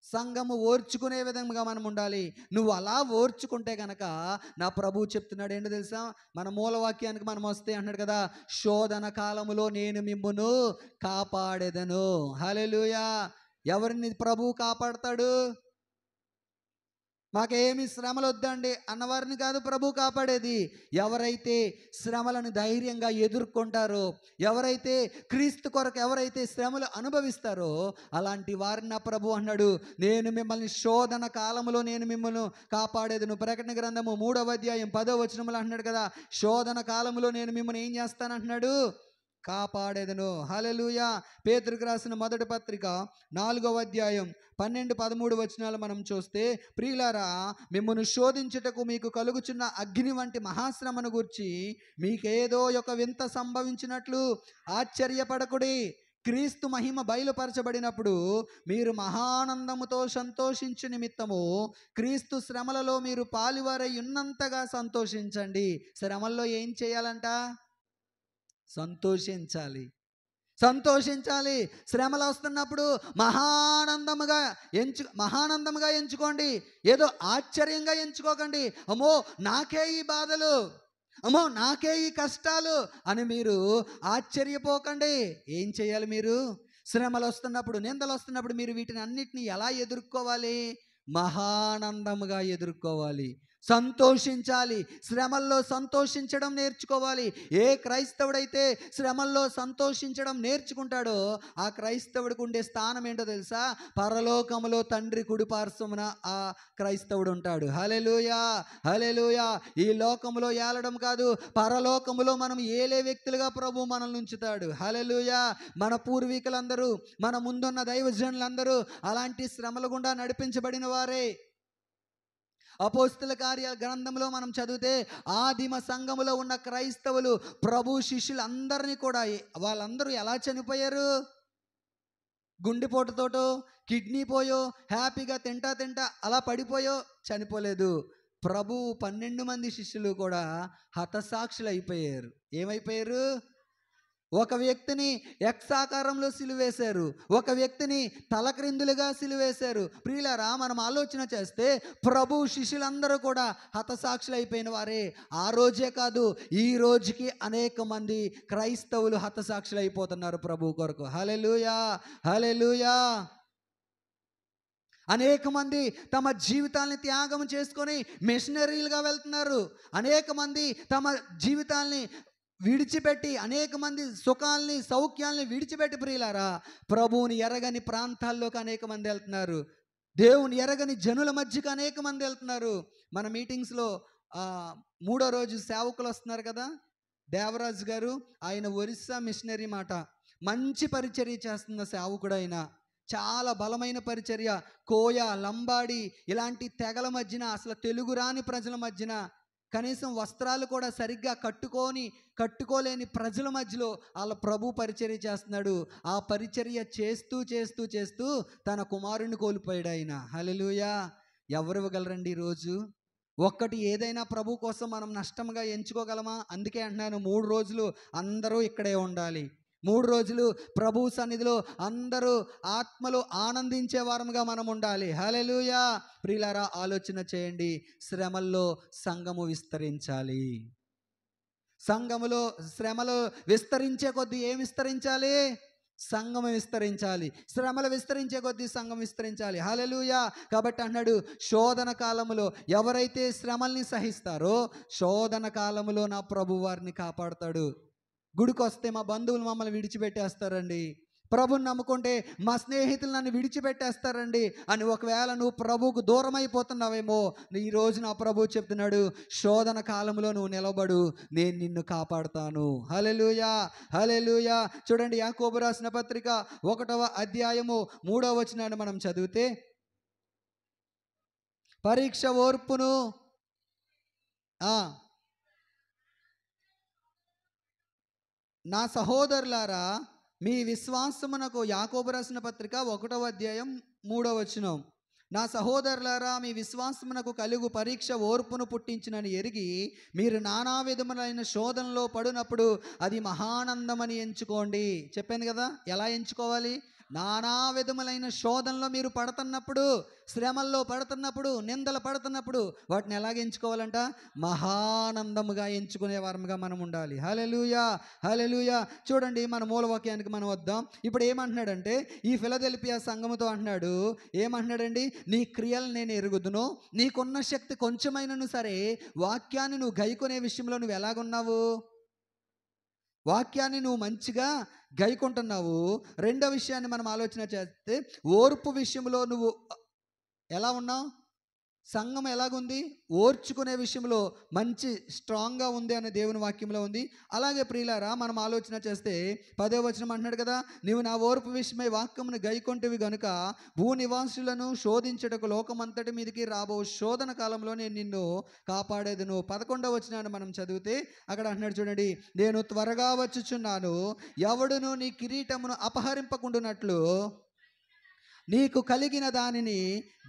సంఘము ఓర్చుకునే విధంగా మనం ఉండాలి. నువ్వు అలా ఓర్చుకుంటే గనక నా ప్రభువు చెప్తున్నాడు ఏంటో తెలుసా? మన మూలవాక్యానికి మనం వస్తే అంటున్నాడు కదా, శోధన కాలములో నేను మిమ్మును కాపాడేదను. హల్లెలూయా. ఎవరిని ప్రభువు కాపాడతాడు? మాకేమి శ్రమలు వద్దండి అన్నవారిని కాదు ప్రభు కాపాడేది. ఎవరైతే శ్రమలను ధైర్యంగా ఎదుర్కొంటారో, ఎవరైతే క్రీస్తు కొరకు ఎవరైతే శ్రమలు అనుభవిస్తారో అలాంటి వారిని నా ప్రభు అన్నాడు, నేను మిమ్మల్ని శోధన కాలంలో నేను మిమ్మల్ని కాపాడేది. నువ్వు ప్రకటన గ్రంథము 3వ అధ్యాయం 10వ వచనంలో అంటున్నాడు కదా, శోధన కాలంలో నేను మిమ్మల్ని ఏం చేస్తానంటున్నాడు? కాపాడేదను. హల్లెలూయా. పేతురుకు రాసిన మొదటి పత్రిక 4వ అధ్యాయం 12, 13 వచనాలు మనం చూస్తే, ప్రియులారా, మిమ్మల్ని శోధించుటకు మీకు కలుగుచున్న అగ్ని వంటి మహాశ్రమను గూర్చి మీకేదో ఒక వింత సంభవించినట్లు ఆశ్చర్యపడకుడి. క్రీస్తు మహిమ బయలుపరచబడినప్పుడు మీరు మహానందముతో సంతోషించు నిమిత్తము క్రీస్తు శ్రమలలో మీరు పాలువారై ఉన్నంతగా సంతోషించండి. శ్రమల్లో ఏం చేయాలంట? సంతోషించాలి. శ్రమలు వస్తున్నప్పుడు మహానందముగా ఎంచుకోండి. ఏదో ఆశ్చర్యంగా ఎంచుకోకండి. అమ్మో నాకే ఈ బాధలు, అమ్మో నాకే ఈ కష్టాలు అని మీరు ఆశ్చర్యపోకండి. ఏం చేయాలి? మీరు శ్రమలు వస్తున్నప్పుడు, నిందలు వస్తున్నప్పుడు మీరు వీటిని అన్నిటిని ఎలా ఎదుర్కోవాలి? మహానందముగా ఎదుర్కోవాలి. సంతోషించాలి. శ్రమల్లో సంతోషించడం నేర్చుకోవాలి. ఏ క్రైస్తవుడైతే శ్రమల్లో సంతోషించడం నేర్చుకుంటాడో ఆ క్రైస్తవుడికి ఉండే స్థానం ఏంటో తెలుసా? పరలోకములో తండ్రి కుడిపార్శ్వమున ఆ క్రైస్తవుడు ఉంటాడు. హల్లెలూయా, హల్లెలూయా. ఈ లోకములో ఏలడం కాదు, పరలోకములో మనం ఏలే వ్యక్తులుగా ప్రభు మనల్ని ఉంచుతాడు. హల్లెలూయా. మన పూర్వీకులందరూ, మన ముందున్న దైవజనులందరూ అలాంటి శ్రమల గుండా నడిపించబడిన వారే. అపోస్తుల కార్యాల గ్రంథంలో మనం చదివితే ఆదిమ సంఘములో ఉన్న క్రైస్తవులు ప్రభు శిష్యులందరినీ కూడా వాళ్ళందరూ ఎలా చనిపోయారు? గుండెపోటుతోటో, కిడ్నీ పోయో, హ్యాపీగా తింటా అలా పడిపోయో చనిపోలేదు. ప్రభు 12 మంది శిష్యులు కూడా హతసాక్షులు అయిపోయారు. ఏమైపోయారు? ఒక వ్యక్తిని ఎక్స్ ఆకారంలో సిలువేశారు, ఒక వ్యక్తిని తలక్రిందులుగా సిలువేశారు. ప్రియులారా, మనం ఆలోచన చేస్తే ప్రభు శిష్యులందరూ కూడా హతసాక్షులు అయిపోయిన వారే. ఆ రోజే కాదు, ఈ రోజుకి అనేక మంది క్రైస్తవులు హతసాక్షులు అయిపోతున్నారు ప్రభు కొరకు. హల్లెలూయా, హల్లెలూయా. అనేక మంది తమ జీవితాల్ని త్యాగం చేసుకొని మిషనరీలుగా వెళ్తున్నారు. అనేక మంది తమ జీవితాల్ని విడిచిపెట్టి, అనేక మంది సుఖాల్ని సౌఖ్యాల్ని విడిచిపెట్టి ప్రియులారా ప్రభువుని ఎరగని ప్రాంతాల్లోకి అనేక మంది వెళ్తున్నారు. దేవుని ఎరగని జనుల మధ్యకి అనేక మంది వెళ్తున్నారు. మన మీటింగ్స్లో 3వ రోజు సేవకులు వస్తున్నారు కదా, దేవరాజు గారు. ఆయన ఒరిస్సా మిషనరీ మాట. మంచి పరిచర్య చేస్తున్న సేవకుడు ఆయన. చాలా బలమైన పరిచర్య. కోయ, లంబాడి ఇలాంటి తెగల మధ్యన, అసలు తెలుగు రాని ప్రజల మధ్యన, కనీసం వస్త్రాలు కూడా సరిగ్గా కట్టుకోలేని ప్రజల మధ్యలో వాళ్ళ ప్రభు పరిచర్య చేస్తున్నాడు. ఆ పరిచర్య చేస్తూ చేస్తూ చేస్తూ తన కుమారుని కోల్పోయాడు ఆయన. హల్లెలూయా. ఎవరు ఇవ్వగలరండి ఈరోజు? ఒక్కటి ఏదైనా ప్రభు కోసం మనం నష్టంగా ఎంచుకోగలమా? అందుకే అంటున్నాను, 3 రోజులు అందరూ ఇక్కడే ఉండాలి. 3 రోజులు ప్రభు సన్నిధిలో అందరూ ఆత్మలో ఆనందించే వారముగా మనం ఉండాలి. హల్లెలూయా. ప్రియులారా, ఆలోచన చేయండి. శ్రమల్లో సంఘము విస్తరించాలి. శ్రమలో విస్తరించే కొద్దీ ఏం విస్తరించాలి? సంఘం విస్తరించాలి. శ్రమలు విస్తరించే కొద్దీ సంఘం విస్తరించాలి. హల్లెలూయా. కాబట్టి అన్నాడు, శోధన కాలములో ఎవరైతే శ్రమల్ని సహిస్తారో శోధన కాలములో నా ప్రభు వారిని కాపాడుతాడు. గుడికి వస్తే మా బంధువులు మమ్మల్ని విడిచిపెట్టేస్తారండి, ప్రభుని నమ్ముకుంటే మా స్నేహితులు నన్ను విడిచిపెట్టేస్తారండి అని ఒకవేళ నువ్వు ప్రభువుకు దూరం అయిపోతున్నావేమో, ఈరోజు నా ప్రభు చెప్తున్నాడు, శోధన కాలంలో నువ్వు నిలబడు, నేను నిన్ను కాపాడుతాను. హల్లెలూయా, హల్లెలూయా. చూడండి, యాకోబు రాసిన పత్రిక 1వ అధ్యాయము 3వ వచనాన్ని మనం చదివితే, పరీక్ష ఓర్పును నా సహోదరులారా మీ విశ్వాసమునకు, యాకోబు రాసిన పత్రిక 1వ అధ్యాయం 3వ వచనం, నా సహోదరులారా మీ విశ్వాసమునకు కలుగు పరీక్ష ఓర్పును పుట్టించినని ఎరిగి మీరు నానా విధములైన శోధనలో పడినప్పుడు అది మహానందమని ఎంచుకోండి. చెప్పాను కదా ఎలా ఎంచుకోవాలి. నానా విధములైన శోధనలో మీరు పడుతున్నప్పుడు, శ్రమల్లో పడుతున్నప్పుడు, నిందలు పడుతున్నప్పుడు వాటిని ఎలాగ ఎంచుకోవాలంట? మహానందముగా ఎంచుకునే వారముగా మనం ఉండాలి. హల్లెలూయా, హల్లెలూయా. చూడండి, మన మూలవాక్యానికి మనం వద్దాం. ఇప్పుడు ఏమంటున్నాడంటే ఈ ఫిలదెల్ఫియా సంఘముతో అంటున్నాడు, ఏమంటున్నాడండి? నీ క్రియలు నేను ఎరుగుదును, నీకున్న శక్తి కొంచెమైనను సరే వాక్యాన్ని నువ్వు గైకొనే విషయంలో నువ్వు ఎలాగున్నావు? వాక్యాన్ని నువ్వు మంచిగా గైకుంటున్నావు. రెండో విషయాన్ని మనం ఆలోచన చేస్తే, ఓర్పు విషయంలో నువ్వు ఎలా ఉన్నావు? సంఘం ఎలాగుంది? ఓర్చుకునే విషయంలో మంచి స్ట్రాంగ్గా ఉంది అనే దేవుని వాక్యంలో ఉంది. అలాగే ప్రియులారా, మనం ఆలోచన చేస్తే 10వ వచనం అంటున్నాడు కదా, నీవు నా ఓర్పు విషయమై వాక్యమును గైకొంటివి గనుక భూనివాసులను శోధించుటకు లోకమంతటి మీదకి రాబో శోధన కాలంలో నేను నిన్ను కాపాడేదును. 11వ వచనాన్ని మనం చదివితే అక్కడ అంటున్నాడు చూడండి, నేను త్వరగా వచ్చుచున్నాను, ఎవడును నీ కిరీటమును అపహరింపకుండునట్లు నీకు కలిగిన దానిని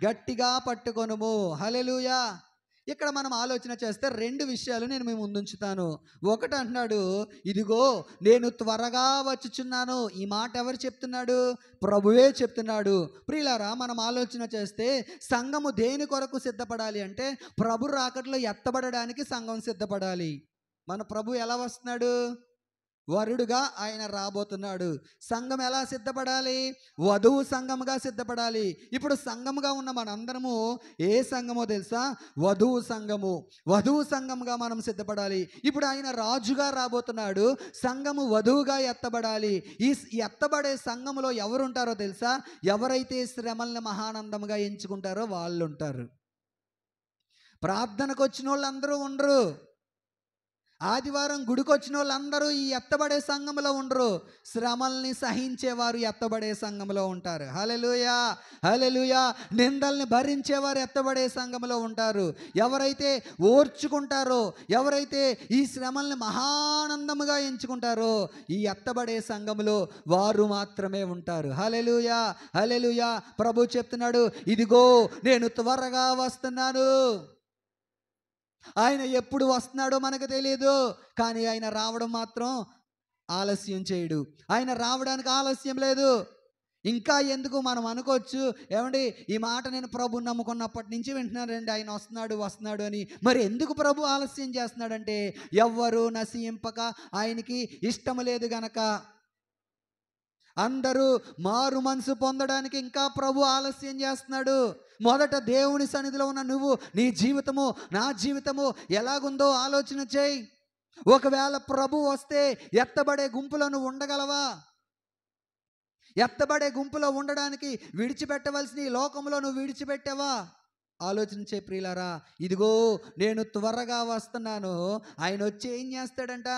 గట్టిగా పట్టుకొనుము. హల్లెలూయా. ఇక్కడ మనం ఆలోచన చేస్తే 2 విషయాలు నేను మీ ముందుంచుతాను. ఒకటి అంటున్నాడు, ఇదిగో నేను త్వరగా వచ్చుచున్నాను. ఈ మాట ఎవరు చెప్తున్నాడు? ప్రభువే చెప్తున్నాడు. ప్రియులారా, మనం ఆలోచన చేస్తే సంఘము దేని కొరకు సిద్ధపడాలి అంటే, ప్రభు రాకట్లో ఎత్తబడడానికి సంఘం సిద్ధపడాలి. మన ప్రభు ఎలా వస్తున్నాడు? వరుడుగా ఆయన రాబోతున్నాడు. సంఘం ఎలా సిద్ధపడాలి? వధువు సంఘముగా సిద్ధపడాలి. ఇప్పుడు సంఘముగా ఉన్న మనందరము ఏ సంఘమో తెలుసా? వధువు సంఘము. వధువు సంఘముగా మనం సిద్ధపడాలి. ఇప్పుడు ఆయన రాజుగా రాబోతున్నాడు, సంఘము వధువుగా ఎత్తబడాలి. ఈ ఎత్తబడే సంఘములో ఎవరు ఉంటారో తెలుసా? ఎవరైతే శ్రమల్ని మహానందముగా ఎంచుకుంటారో వాళ్ళు ఉంటారు. ప్రార్థనకు వచ్చిన వాళ్ళందరూ ఉండరు. ఆదివారం గుడికి వచ్చిన వాళ్ళందరూ ఈ ఎత్తబడే సంఘంలో ఉండరు. శ్రమల్ని సహించేవారు ఎత్తబడే సంఘంలో ఉంటారు. హల్లెలూయా, హల్లెలూయా. నిందల్ని భరించేవారు ఎత్తబడే సంఘంలో ఉంటారు. ఎవరైతే ఓర్చుకుంటారో, ఎవరైతే ఈ శ్రమల్ని మహానందముగా ఎంచుకుంటారో ఈ ఎత్తబడే సంఘంలో వారు మాత్రమే ఉంటారు. హల్లెలూయా, హల్లెలూయా. ప్రభు చెప్తున్నాడు, ఇదిగో నేను త్వరగా వస్తున్నాను. ఆయన ఎప్పుడు వస్తున్నాడో మనకు తెలియదు, కానీ ఆయన రావడం మాత్రం ఆలస్యం చేయడు. ఆయన రావడానికి ఆలస్యం లేదు. ఇంకా ఎందుకు మనం అనుకోవచ్చు, ఏమండి ఈ మాట నేను ప్రభుని నమ్ముకున్నప్పటి నుంచి వింటున్నానండి, ఆయన వస్తున్నాడు వస్తున్నాడు అని. మరి ఎందుకు ప్రభు ఆలస్యం చేస్తున్నాడంటే ఎవ్వరూ నశింపక ఆయనకి ఇష్టం లేదు గనక. అందరూ మారు మనసు పొందడానికి ఇంకా ప్రభు ఆలస్యం చేస్తున్నాడు. మొదట దేవుని సన్నిధిలో ఉన్న నువ్వు, నీ జీవితము నా జీవితము ఎలాగుందో ఆలోచన చేయి. ఒకవేళ ప్రభు వస్తే ఎత్తబడే గుంపులో నువ్వు ఉండగలవా? ఎత్తబడే గుంపులో ఉండడానికి విడిచిపెట్టవలసిన ఈ లోకంలో నువ్వు విడిచిపెట్టావా? ఆలోచించే ప్రియులారా, ఇదిగో నేను త్వరగా వస్తున్నాను. ఆయన వచ్చి ఏం చేస్తాడంట?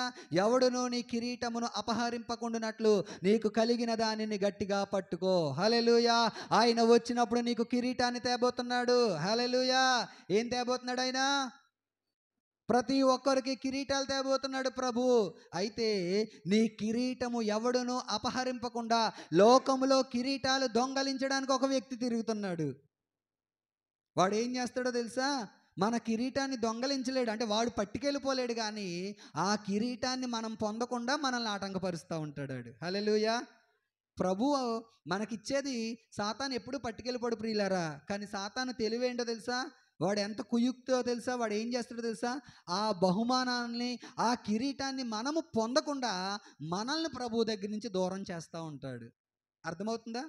ఎవడునూ నీ కిరీటమును అపహరింపకుండానట్లు నీకు కలిగిన దానిని గట్టిగా పట్టుకో. హల్లెలూయా. ఆయన వచ్చినప్పుడు నీకు కిరీటాన్ని తేబోతున్నాడు. హల్లెలూయా. ఏం తేబోతున్నాడు ఆయన? ప్రతి ఒక్కరికి కిరీటాలు తేబోతున్నాడు ప్రభు. అయితే నీ కిరీటము ఎవడునూ అపహరింపకుండా, లోకములో కిరీటాలు దొంగలించడానికి ఒక వ్యక్తి తిరుగుతున్నాడు. వాడు ఏం చేస్తాడో తెలుసా? మన కిరీటాన్ని దొంగలించలేడు, అంటే వాడు పట్టుకెళ్ళిపోలేడు, కానీ ఆ కిరీటాన్ని మనం పొందకుండా మనల్ని ఆటంకపరుస్తూ ఉంటాడు వాడు. హల్లెలూయా. ప్రభువు మనకిచ్చేది సాతాను ఎప్పుడు పట్టుకెళ్ళిపోడు ప్రియులారా. కానీ సాతాను తెలివేంటో తెలుసా? వాడు ఎంత కుయుక్తో తెలుసా? వాడు ఏం చేస్తాడో తెలుసా? ఆ బహుమానాన్ని, ఆ కిరీటాన్ని మనము పొందకుండా మనల్ని ప్రభువు దగ్గర నుంచి దూరం చేస్తూ ఉంటాడు. అర్థమవుతుందా?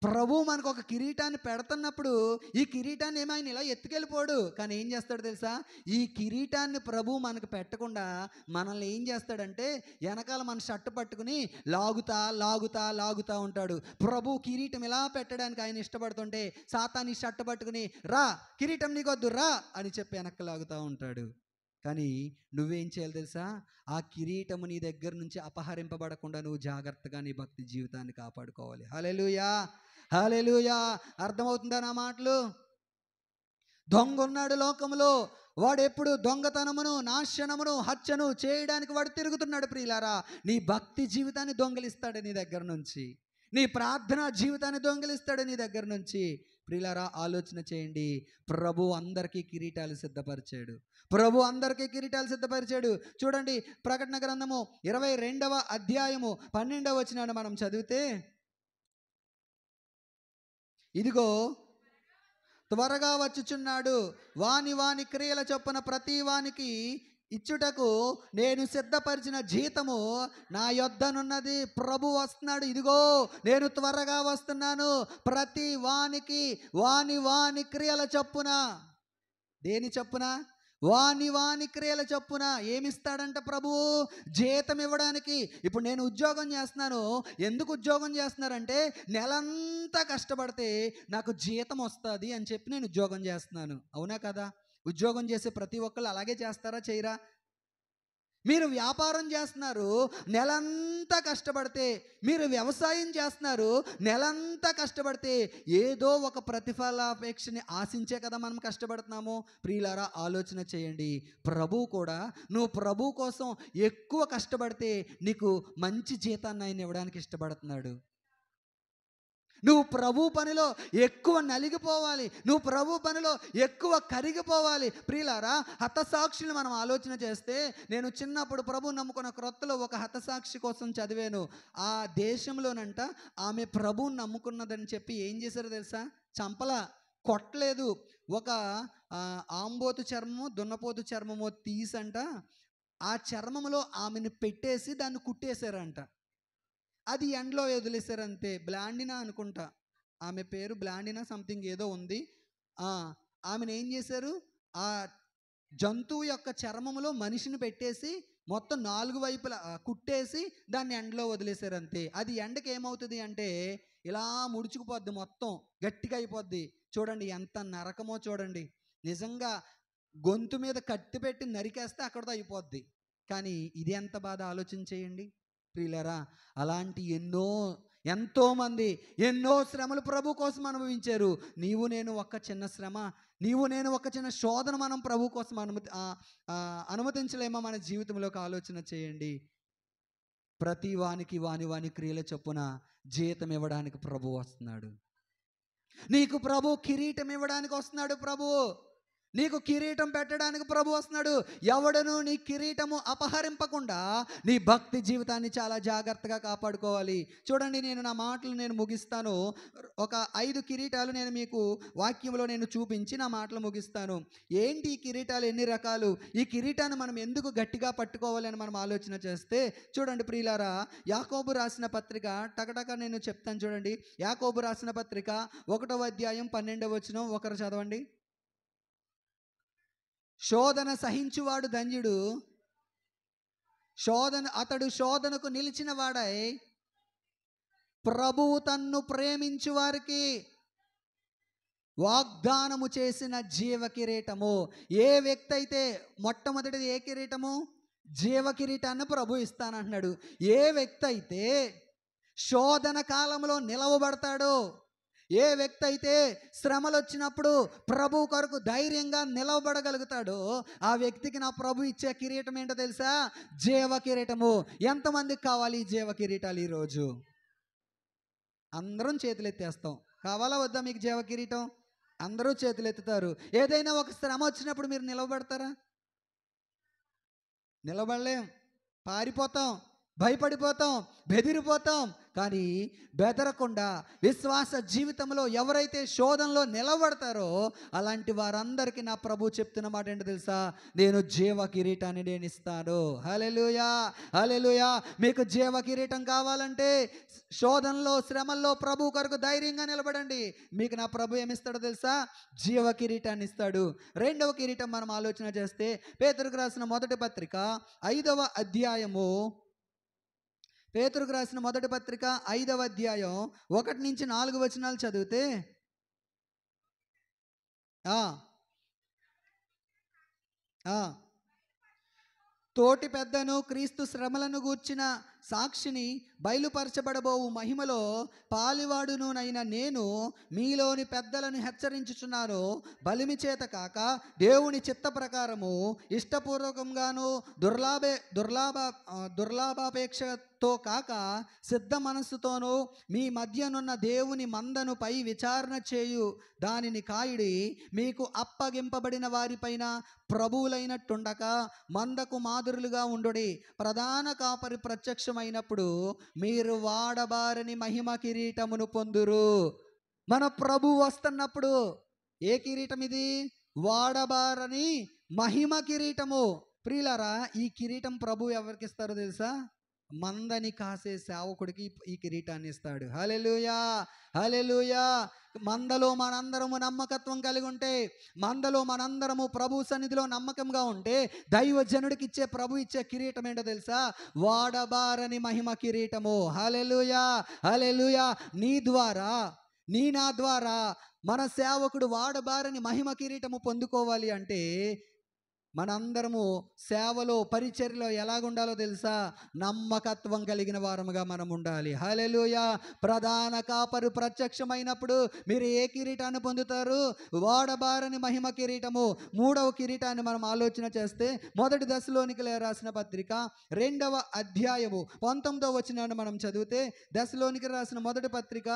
ప్రభు మనకు ఒక కిరీటాన్ని పెడుతున్నప్పుడు ఈ కిరీటాన్ని ఏమైనా ఇలా ఎత్తుకెళ్ళిపోడు, కానీ ఏం చేస్తాడు తెలుసా? ఈ కిరీటాన్ని ప్రభు మనకు పెట్టకుండా మనల్ని ఏం చేస్తాడంటే వెనకాల మన షర్టు పట్టుకుని లాగుతా లాగుతా లాగుతా ఉంటాడు. ప్రభు కిరీటం ఇలా పెట్టడానికి ఆయన ఇష్టపడుతుంటే సాతాను ఈ షర్టు పట్టుకుని రా, కిరీటం నీకొద్దు రా అని చెప్పి వెనక్కి లాగుతూ ఉంటాడు. కానీ నువ్వేం చేయాలి తెలుసా? ఆ కిరీటము నీ దగ్గర నుంచి అపహరింపబడకుండా నువ్వు జాగ్రత్తగా నీ భక్తి జీవితాన్ని కాపాడుకోవాలి. హల్లెలూయా. హల్లెలూయా. అర్థమవుతుందా నా మాటలు? దొంగ ఉన్నాడు లోకంలో. వాడు ఎప్పుడు దొంగతనమును, నాశనమును, హత్యను చేయడానికి వాడు తిరుగుతున్నాడు ప్రియులారా. నీ భక్తి జీవితాన్ని దొంగిలిస్తాడు నీ దగ్గర నుంచి. నీ ప్రార్థన జీవితాన్ని దొంగిలిస్తాడు నీ దగ్గర నుంచి. ప్రియులారా, ఆలోచన చేయండి. ప్రభు అందరికీ కిరీటాలు సిద్ధపరిచాడు. ప్రభు అందరికీ కిరీటాలు సిద్ధపరిచాడు. చూడండి, ప్రకటన గ్రంథము 22వ అధ్యాయము 12వ వచనాన్ని మనం చదివితే, ఇదిగో త్వరగా వచ్చుచున్నాడు, వాని వాని క్రియల చొప్పున ప్రతి వానికి ఇచ్చుటకు నేను సిద్ధపరిచిన జీతము నా యొద్దనున్నది. ప్రభు వస్తున్నాడు. ఇదిగో నేను త్వరగా వస్తున్నాను. ప్రతి వానికి వాని వాని క్రియల చొప్పున. దేని చొప్పున? వాని వాని క్రియల చొప్పున. ఏమిస్తాడంట ప్రభువు? జీతం ఇవ్వడానికి. ఇప్పుడు నేను ఉద్యోగం చేస్తున్నాను. ఎందుకు ఉద్యోగం చేస్తున్నారంటే నెలంతా కష్టపడితే నాకు జీతం వస్తుంది అని చెప్పి నేను ఉద్యోగం చేస్తున్నాను. అవునా కదా? ఉద్యోగం చేసే ప్రతి ఒక్కళ్ళు అలాగే చేస్తారా? చేయరా? మీరు వ్యాపారం చేస్తున్నారు, నెలంతా కష్టపడితే, మీరు వ్యవసాయం చేస్తున్నారు, నెలంతా కష్టపడితే ఏదో ఒక ప్రతిఫలాపేక్షని ఆశించే కదా మనం కష్టపడుతున్నాము. ప్రియులారా, ఆలోచన చేయండి. ప్రభు కూడా నువ్వు ప్రభు కోసం ఎక్కువ కష్టపడితే నీకు మంచి జీతాన్ని ఆయన ఇవ్వడానికి ఇష్టపడుతున్నాడు. నువ్వు ప్రభు పనిలో ఎక్కువ నలిగిపోవాలి, నువ్వు ప్రభు పనిలో ఎక్కువ కరిగిపోవాలి. ప్రియులారా, హతసాక్షులు మనం ఆలోచన చేస్తే, నేను చిన్నప్పుడు ప్రభు నమ్ముకున్న క్రొత్తలో ఒక హతసాక్షి కోసం చదివాను. ఆ దేశంలోనంట ఆమె ప్రభువుని నమ్ముకున్నదని చెప్పి ఏం చేశారో తెలుసా? చంపలా, కొట్టలేదు. ఒక ఆంబోతు చర్మము, దున్నపోతు చర్మము తీసంట ఆ చర్మములో ఆమెను పెట్టేసి దాన్ని కుట్టేశారంట. అది ఎండలో వదిలేశారంతే. బ్లాండినా అనుకుంటా, ఆమె పేరు బ్లాండినా సంథింగ్ ఏదో ఉంది. ఆమెను ఏం చేశారు? ఆ జంతువు యొక్క చర్మములో మనిషిని పెట్టేసి మొత్తం 4 వైపులా కుట్టేసి దాన్ని ఎండలో వదిలేశారంతే. అది ఎండకి ఏమవుతుంది అంటే ఇలా ముడుచుకుపోద్ది, మొత్తం గట్టిగా అయిపోద్ది. చూడండి ఎంత నరకమో చూడండి. నిజంగా గొంతు మీద కత్తి పెట్టి నరికేస్తే అక్కడితో అయిపోద్ది. కానీ ఇది ఎంత బాధ ఆలోచన చేయండి ప్రియులారా. అలాంటి ఎంతోమంది ఎన్నో శ్రమలు ప్రభు కోసం అనుభవించారు. నీవు నేను ఒక చిన్న శ్రమ, నీవు నేను ఒక చిన్న శోధన మనం ప్రభు కోసం అనుమతించలేమో మన జీవితంలోకి? ఆలోచన చేయండి. ప్రతి వానికి వాని వాని క్రియల చొప్పున జీతం ఇవ్వడానికి ప్రభు వస్తున్నాడు. నీకు ప్రభు కిరీటం ఇవ్వడానికి వస్తున్నాడు. ప్రభు నీకు కిరీటం పెట్టడానికి ప్రభు వస్తున్నాడు. ఎవడను నీ కిరీటము అపహరింపకుండా నీ భక్తి జీవితాన్ని చాలా జాగ్రత్తగా కాపాడుకోవాలి. చూడండి, నేను నా మాటలు నేను ముగిస్తాను. ఒక 5 కిరీటాలు నేను మీకు వాక్యంలో నేను చూపించి నా మాటలు ముగిస్తాను. ఏంటి ఈ కిరీటాలు, ఎన్ని రకాలు, ఈ కిరీటాన్ని మనం ఎందుకు గట్టిగా పట్టుకోవాలి అని మనం ఆలోచన చేస్తే, చూడండి ప్రియులారా, యాకోబు రాసిన పత్రిక టకటక నేను చెప్తాను చూడండి. యాకోబు రాసిన పత్రిక 1వ అధ్యాయం 12వ వచనం ఒకరు చదవండి. శోధన సహించువాడు ధన్యుడు, అతడు శోధనకు నిలిచిన వాడై ప్రభువు తన్ను ప్రేమించు వారికి వాగ్దానము చేసిన జీవ కిరీటము. ఏ వ్యక్తి అయితే, మొట్టమొదటిది ఏ కిరీటము? జీవ కిరీటాన్ని ప్రభు ఇస్తానంటున్నాడు. ఏ వ్యక్తి అయితే శోధన కాలంలో నిలవబడతాడో, ఏ వ్యక్తి అయితే శ్రమలు వచ్చినప్పుడు ప్రభు కొరకు ధైర్యంగా నిలవబడగలుగుతాడో, ఆ వ్యక్తికి నా ప్రభు ఇచ్చే కిరీటం ఏంటో తెలుసా? జీవ కిరీటము. ఎంతమందికి కావాలి ఈ జీవ కిరీటాలు? ఈరోజు అందరం చేతులు ఎత్తేస్తాం. కావాలా వద్దా మీకు జీవ కిరీటం? అందరూ చేతులు ఎత్తుతారు. ఏదైనా ఒక శ్రమ వచ్చినప్పుడు మీరు నిలవబడతారా? నిలబడలేం, పారిపోతాం, భయపడిపోతాం, బెదిరిపోతాం. కానీ బెదరకుండా విశ్వాస జీవితంలో ఎవరైతే శోధనలో నిలబడతారో అలాంటి వారందరికీ నా ప్రభు చెప్తున్న మాట ఏంటో తెలుసా? నేను జీవ కిరీటాన్ని నేను ఇస్తాను. హల్లెలూయా, హల్లెలూయా. మీకు జీవ కిరీటం కావాలంటే శోధనలో, శ్రమల్లో ప్రభు కొరకు ధైర్యంగా నిలబడండి. మీకు నా ప్రభు ఏమిస్తాడో తెలుసా? జీవ కిరీటాన్ని ఇస్తాడు. 2వ కిరీటం మనం ఆలోచన చేస్తే, పేతురుకు రాసిన మొదటి పత్రిక 5వ అధ్యాయము, పేతురుకు రాసిన మొదటి పత్రిక 5వ అధ్యాయం 1 నుంచి 4 వచనాలు చదివితే, తోటి పెద్దను క్రీస్తు శ్రమలను గూర్చిన సాక్షిని బయలుపరచబడబోవు మహిమలో పాలివాడునునైన నేను మీలోని పెద్దలను హెచ్చరించుచున్నాను. బలిమి చేత కాక దేవుని చిత్త ప్రకారము ఇష్టపూర్వకంగాను దుర్లాభాపేక్షతో కాక సిద్ధ మనస్సుతోనూ మీ మధ్యనున్న దేవుని మందను పై విచారణ చేయు దానిని కాయుడి. మీకు అప్పగింపబడిన వారిపైన ప్రభువులైనట్టుండక మందకు మాదిరులుగా ఉండుడి. ప్రధాన కాపరి ప్రత్యక్షమైనప్పుడు మీరు వాడబారని మహిమ కిరీటమును పొందురు. మన ప్రభు వస్తున్నప్పుడు ఏ కిరీటం ఇది? వాడబారని మహిమ కిరీటము. ప్రియులారా, ఈ కిరీటం ప్రభు ఎవరికి ఇస్తారో తెలుసా? మందని కాసే సేవకుడికి ఈ కిరీటాన్ని ఇస్తాడు. హల్లెలూయా, హల్లెలూయా. మందలో మనందరము నమ్మకత్వం కలిగి ఉంటే, మందలో మనందరము ప్రభు సన్నిధిలో నమ్మకంగా ఉంటే, దైవజనుడికి ఇచ్చే ప్రభు ఇచ్చే కిరీటం ఏంటో తెలుసా? వాడబారని మహిమ కిరీటము. హల్లెలూయా, హల్లెలూయా. నా ద్వారా మన సేవకుడు వాడబారని మహిమ కిరీటము పొందుకోవాలి అంటే మనందరము సేవలో, పరిచర్యలో ఎలాగుండాలో తెలుసా? నమ్మకత్వం కలిగిన వారముగా మనం ఉండాలి. హల్లెలూయా. ప్రధాన కాపరు ప్రత్యక్షమైనప్పుడు మీరు ఏ కిరీటాన్ని పొందుతారు? వాడబారని మహిమ కిరీటము. 3వ కిరీటాన్ని మనం ఆలోచన చేస్తే, మొదటి దశలోనికీయులకు రాసిన పత్రిక 2వ అధ్యాయము 19వ వచనాన్ని మనం చదివితే, దశలోనికీయులకు రాసిన మొదటి పత్రిక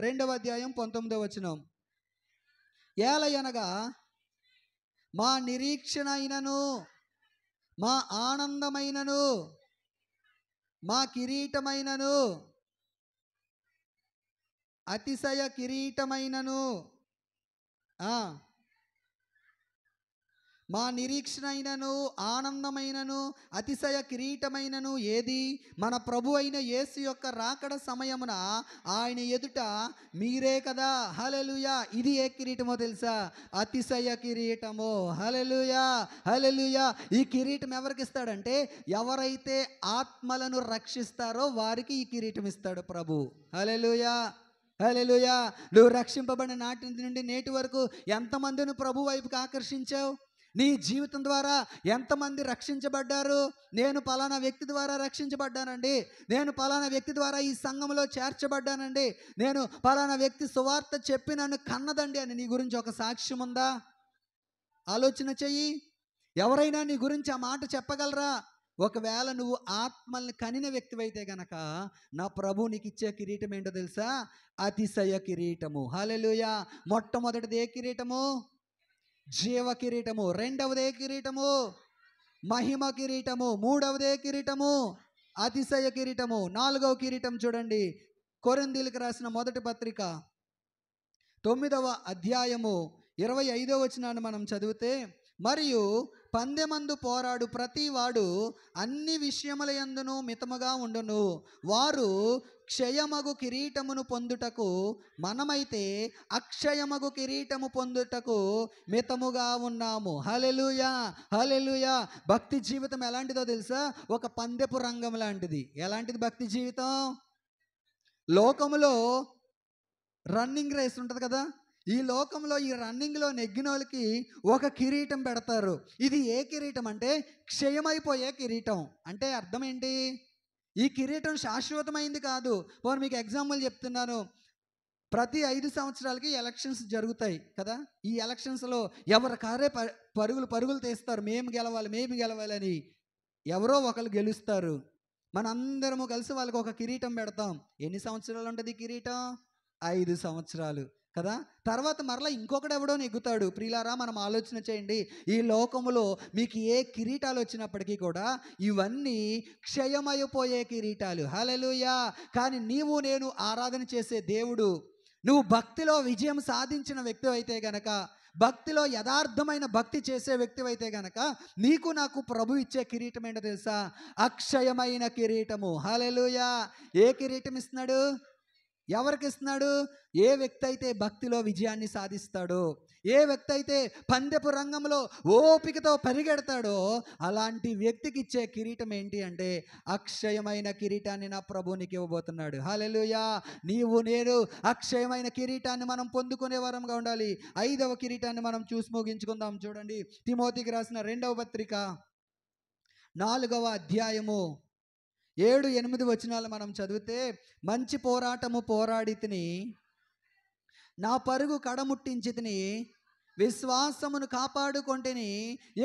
2వ అధ్యాయం 19వ వచనం, ఏలయనగా మా నిరీక్షణ అయినను, మా ఆనందమైనను, మా కిరీటమైనను, అతిశయ కిరీటమైనను, మా నిరీక్షణ అయినను, ఆనందమైనను, అతిశయ కిరీటమైనను ఏది? మన ప్రభు అయిన యేసు యొక్క రాకడ సమయమున ఆయన ఎదుట మీరే కదా. హల్లెలూయా. ఇది ఏ కిరీటమో తెలుసా? అతిశయ కిరీటము. హల్లెలూయా, హల్లెలూయా. ఈ కిరీటం ఎవరికి ఇస్తాడంటే, ఎవరైతే ఆత్మలను రక్షిస్తారో వారికి ఈ కిరీటం ఇస్తాడు ప్రభు. హల్లెలూయా, హల్లెలూయా. నువ్వు రక్షింపబడిన నాటి నుండి నేటి వరకు ఎంతమందిని ప్రభు వైపుకి ఆకర్షించావు? నీ జీవితం ద్వారా ఎంతమంది రక్షించబడ్డారు? నేను పలానా వ్యక్తి ద్వారా రక్షించబడ్డానండి, నేను పలానా వ్యక్తి ద్వారా ఈ సంఘంలో చేర్చబడ్డానండి, నేను పలానా వ్యక్తి సువార్త చెప్పి నన్ను కన్నదండి అని నీ గురించి ఒక సాక్ష్యం ఉందా? ఆలోచన చెయ్యి. ఎవరైనా నీ గురించి ఆ మాట చెప్పగలరా? ఒకవేళ నువ్వు ఆత్మల్ని కనిన వ్యక్తివైతే గనక నా ప్రభు నీకు ఇచ్చే కిరీటం ఏంటో తెలుసా? అతిశయ కిరీటము. హల్లెలూయా. మొట్టమొదటిది ఏ కిరీటము? జీవ కిరీటము. రెండవదే కిరీటము మహిమ కిరీటము. మూడవదే కిరీటము అతిశయ కిరీటము. నాలుగవ కిరీటం చూడండి, కొరింథీయులకు రాసిన మొదటి పత్రిక 9వ అధ్యాయము 25వ వచనాన్ని మనం చదివితే, మరియు పందెమందు పోరాడు ప్రతి వాడు అన్ని విషయముల యందును మితముగా ఉండును. వారు క్షయమగు కిరీటమును పొందుటకు, మనమైతే అక్షయమగు కిరీటము పొందుటకు మితముగా ఉన్నాము. హల్లెలూయా, హల్లెలూయా. భక్తి జీవితం ఎలాంటిదో తెలుసా? ఒక పందెపు రంగం లాంటిది. ఎలాంటిది భక్తి జీవితం? లోకములో రన్నింగ్ రేస్ ఉంటుంది కదా, ఈ లోకంలో ఈ రన్నింగ్లో నెగ్గిన వాళ్ళకి ఒక కిరీటం పెడతారు. ఇది ఏ కిరీటం అంటే క్షయమైపోయే కిరీటం. అంటే అర్థం ఏంటి? ఈ కిరీటం శాశ్వతమైంది కాదు. పోనీ మీకు ఎగ్జాంపుల్ చెప్తున్నాను. ప్రతి 5 సంవత్సరాలకి ఎలక్షన్స్ జరుగుతాయి కదా. ఈ ఎలక్షన్స్లో ఎవరి కారే పరుగులు తీస్తారు, మేము గెలవాలి అని. ఎవరో ఒకరు గెలుస్తారు. మనందరము కలిసి వాళ్ళకి ఒక కిరీటం పెడతాం. ఎన్ని సంవత్సరాలు ఉంటుంది కిరీటం? 5 సంవత్సరాలు కదా. తర్వాత మరలా ఇంకొకడు ఎవడో నెగ్గుతాడు. ప్రియులారా, మనం ఆలోచన చేయండి. ఈ లోకములో మీకు ఏ కిరీటాలు వచ్చినప్పటికీ కూడా ఇవన్నీ క్షయమైపోయే కిరీటాలు. హల్లెలూయా. కానీ నీవు నేను ఆరాధన చేసే దేవుడు, నువ్వు భక్తిలో విజయం సాధించిన వ్యక్తి అయితే గనక, భక్తిలో యథార్థమైన భక్తి చేసే వ్యక్తి అయితే గనక, నీకు నాకు ప్రభు ఇచ్చే కిరీటం ఏంటో తెలుసా? అక్షయమైన కిరీటము. హల్లెలూయా. ఏ కిరీటం ఇస్తున్నాడు? ఎవరికి ఇస్తున్నాడు? ఏ వ్యక్తి అయితే భక్తిలో విజయాన్ని సాధిస్తాడో, ఏ వ్యక్తి అయితే పందెపు రంగంలో ఓపికతో పరిగెడతాడో, అలాంటి వ్యక్తికి ఇచ్చే కిరీటం ఏంటి అంటే అక్షయమైన కిరీటాన్ని నా ప్రభు నీకు ఇవ్వబోతున్నాడు. హల్లెలూయా. నీవు నేను అక్షయమైన కిరీటాన్ని మనం పొందుకునే వరంగా ఉండాలి. 5వ కిరీటాన్ని మనం చూసి ముగించుకుందాం. చూడండి, తిమోతికి రాసిన 2వ పత్రిక 4వ అధ్యాయము 7-8 వచనాలు మనం చదివితే, మంచి పోరాటము పోరాడి తిని, నా పరుగు కడముట్టించి తిని, విశ్వాసమును కాపాడుకొంటిని,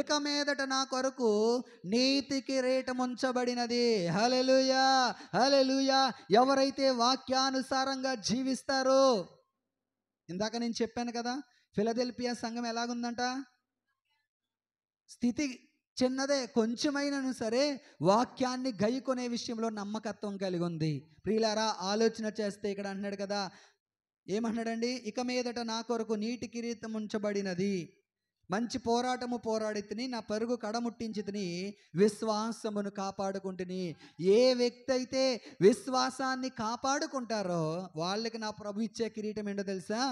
ఇక మీదట నా కొరకు నీతి కిరీటం ఉంచబడినది. హల్లెలూయా, హల్లెలూయా. ఎవరైతే వాక్యానుసారంగా జీవిస్తారో, ఇందాక నేను చెప్పాను కదా, ఫిలదెల్ఫియా సంఘం ఎలాగుందంట? స్థితి చిన్నదే, కొంచెమైనను సరే వాక్యాన్ని గైకొనే విషయంలో నమ్మకత్వం కలిగి ఉంది. ప్రియులారా, ఆలోచన చేస్తే ఇక్కడ అన్నాడు కదా, ఏమన్నాడండి? ఇక మీదట నా కొరకు నీటి కిరీటం ఉంచబడినది, మంచి పోరాటము పోరాడి తిని, నా పరుగు కడముట్టించి తిని, విశ్వాసమును కాపాడుకుంటుని. ఏ వ్యక్తి అయితే విశ్వాసాన్ని కాపాడుకుంటారో వాళ్ళకి నా ప్రభు ఇచ్చే కిరీటం ఏంటో తెలుసా?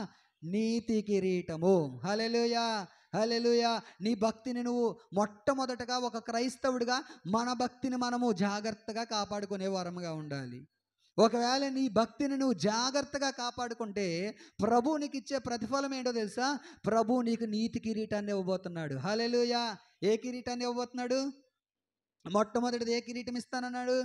నీతి కిరీటము. హల్లెలూయా, హల్లెలూయా. నీ భక్తిని నువ్వు మొట్టమొదటగా ఒక క్రైస్తవుడిగా మన భక్తిని మనము జాగ్రత్తగా కాపాడుకునే వరముగా ఉండాలి. ఒకవేళ నీ భక్తిని నువ్వు జాగ్రత్తగా కాపాడుకుంటే ప్రభు నీకు ఇచ్చే ప్రతిఫలం ఏంటో తెలుసా? ప్రభు నీకు నీతి కిరీటాన్ని ఇవ్వబోతున్నాడు. హల్లెలూయా. ఏ కిరీటాన్ని ఇవ్వబోతున్నాడు? మొట్టమొదటిది ఏ కిరీటం ఇస్తానన్నాడు?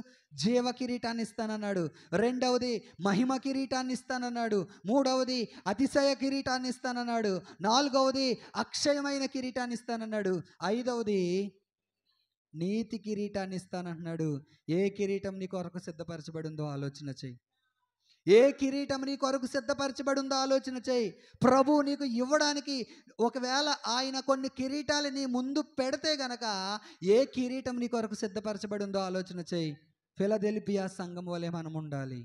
జీవ కిరీటాన్ని ఇస్తానన్నాడు. రెండవది మహిమ కిరీటాన్ని ఇస్తానన్నాడు. మూడవది అతిశయ కిరీటాన్ని ఇస్తానన్నాడు. నాలుగవది అక్షయమైన కిరీటాన్ని ఇస్తానన్నాడు. ఐదవది నీతి కిరీటాన్ని ఇస్తానంటున్నాడు. ఏ కిరీటం నీ కొరకు సిద్ధపరచబడి ఉందో ఆలోచన చెయ్యి. ఏ కిరీటం నీ కొరకు సిద్ధపరచబడి ఉందో ఆలోచన చేయి. ప్రభు నీకు ఇవ్వడానికి ఒకవేళ ఆయన కొన్ని కిరీటాలు నీ ముందు పెడితే గనక ఏ కిరీటం నీ కొరకు సిద్ధపరచబడి ఉందో ఆలోచన చేయి. ఫిలదెల్ఫియా సంఘం వలె మనం ఉండాలి.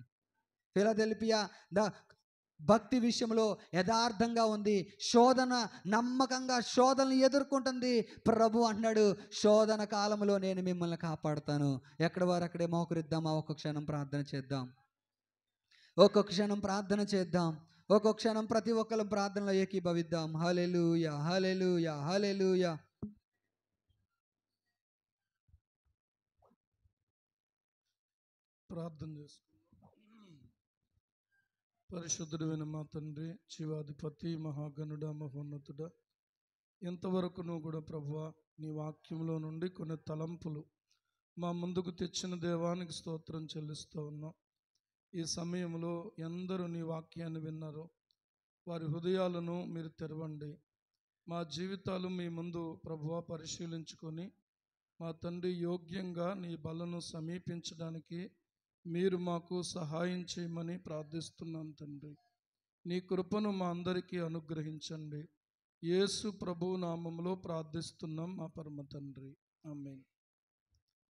ఫిలదెల్ఫియా భక్తి విషయంలో యథార్థంగా ఉంది. శోధన నమ్మకంగా శోధనలు ఎదుర్కొంటుంది. ప్రభు అంటున్నాడు, శోధన కాలంలో నేను మిమ్మల్ని కాపాడుతాను. ఎక్కడి వారు అక్కడే మోకరిద్దామా? ఒక్క క్షణం ప్రార్థన చేద్దాం. ఒక్కొక్క క్షణం ప్రార్థన చేద్దాం. ఒక్కొక్క క్షణం ప్రతి ఒక్కరు ప్రార్థనలో ఏకీభవిద్దాం. హల్లెలూయా, హల్లెలూయా, హల్లెలూయా. ప్రార్థన చేసుకుందాం. పరిశుద్ధుడైన మా తండ్రి, జీవాధిపతి, మహాగణుడ, మహోన్నతుడ, ఇంతవరకు నువ్వు కూడా ప్రభువా నీ వాక్యంలో నుండి కొన్ని తలంపులు మా ముందుకు తెచ్చిన దేవానికి స్తోత్రం చెల్లిస్తూ ఉన్నాం. ఈ సమయంలో ఎందరూ నీ వాక్యాన్ని విన్నారో వారి హృదయాలను మీరు తెరవండి. మా జీవితాలు మీ ముందు ప్రభువా పరిశీలించుకొని మా తండ్రి యోగ్యంగా నీ బలను సమీపించడానికి మీరు మాకు సహాయం చేయమని ప్రార్థిస్తున్నాను తండ్రి. నీ కృపను మా అందరికీ అనుగ్రహించండి. యేసు ప్రభు నామములో ప్రార్థిస్తున్నాం మా పరమ తండ్రి. ఆమేన్.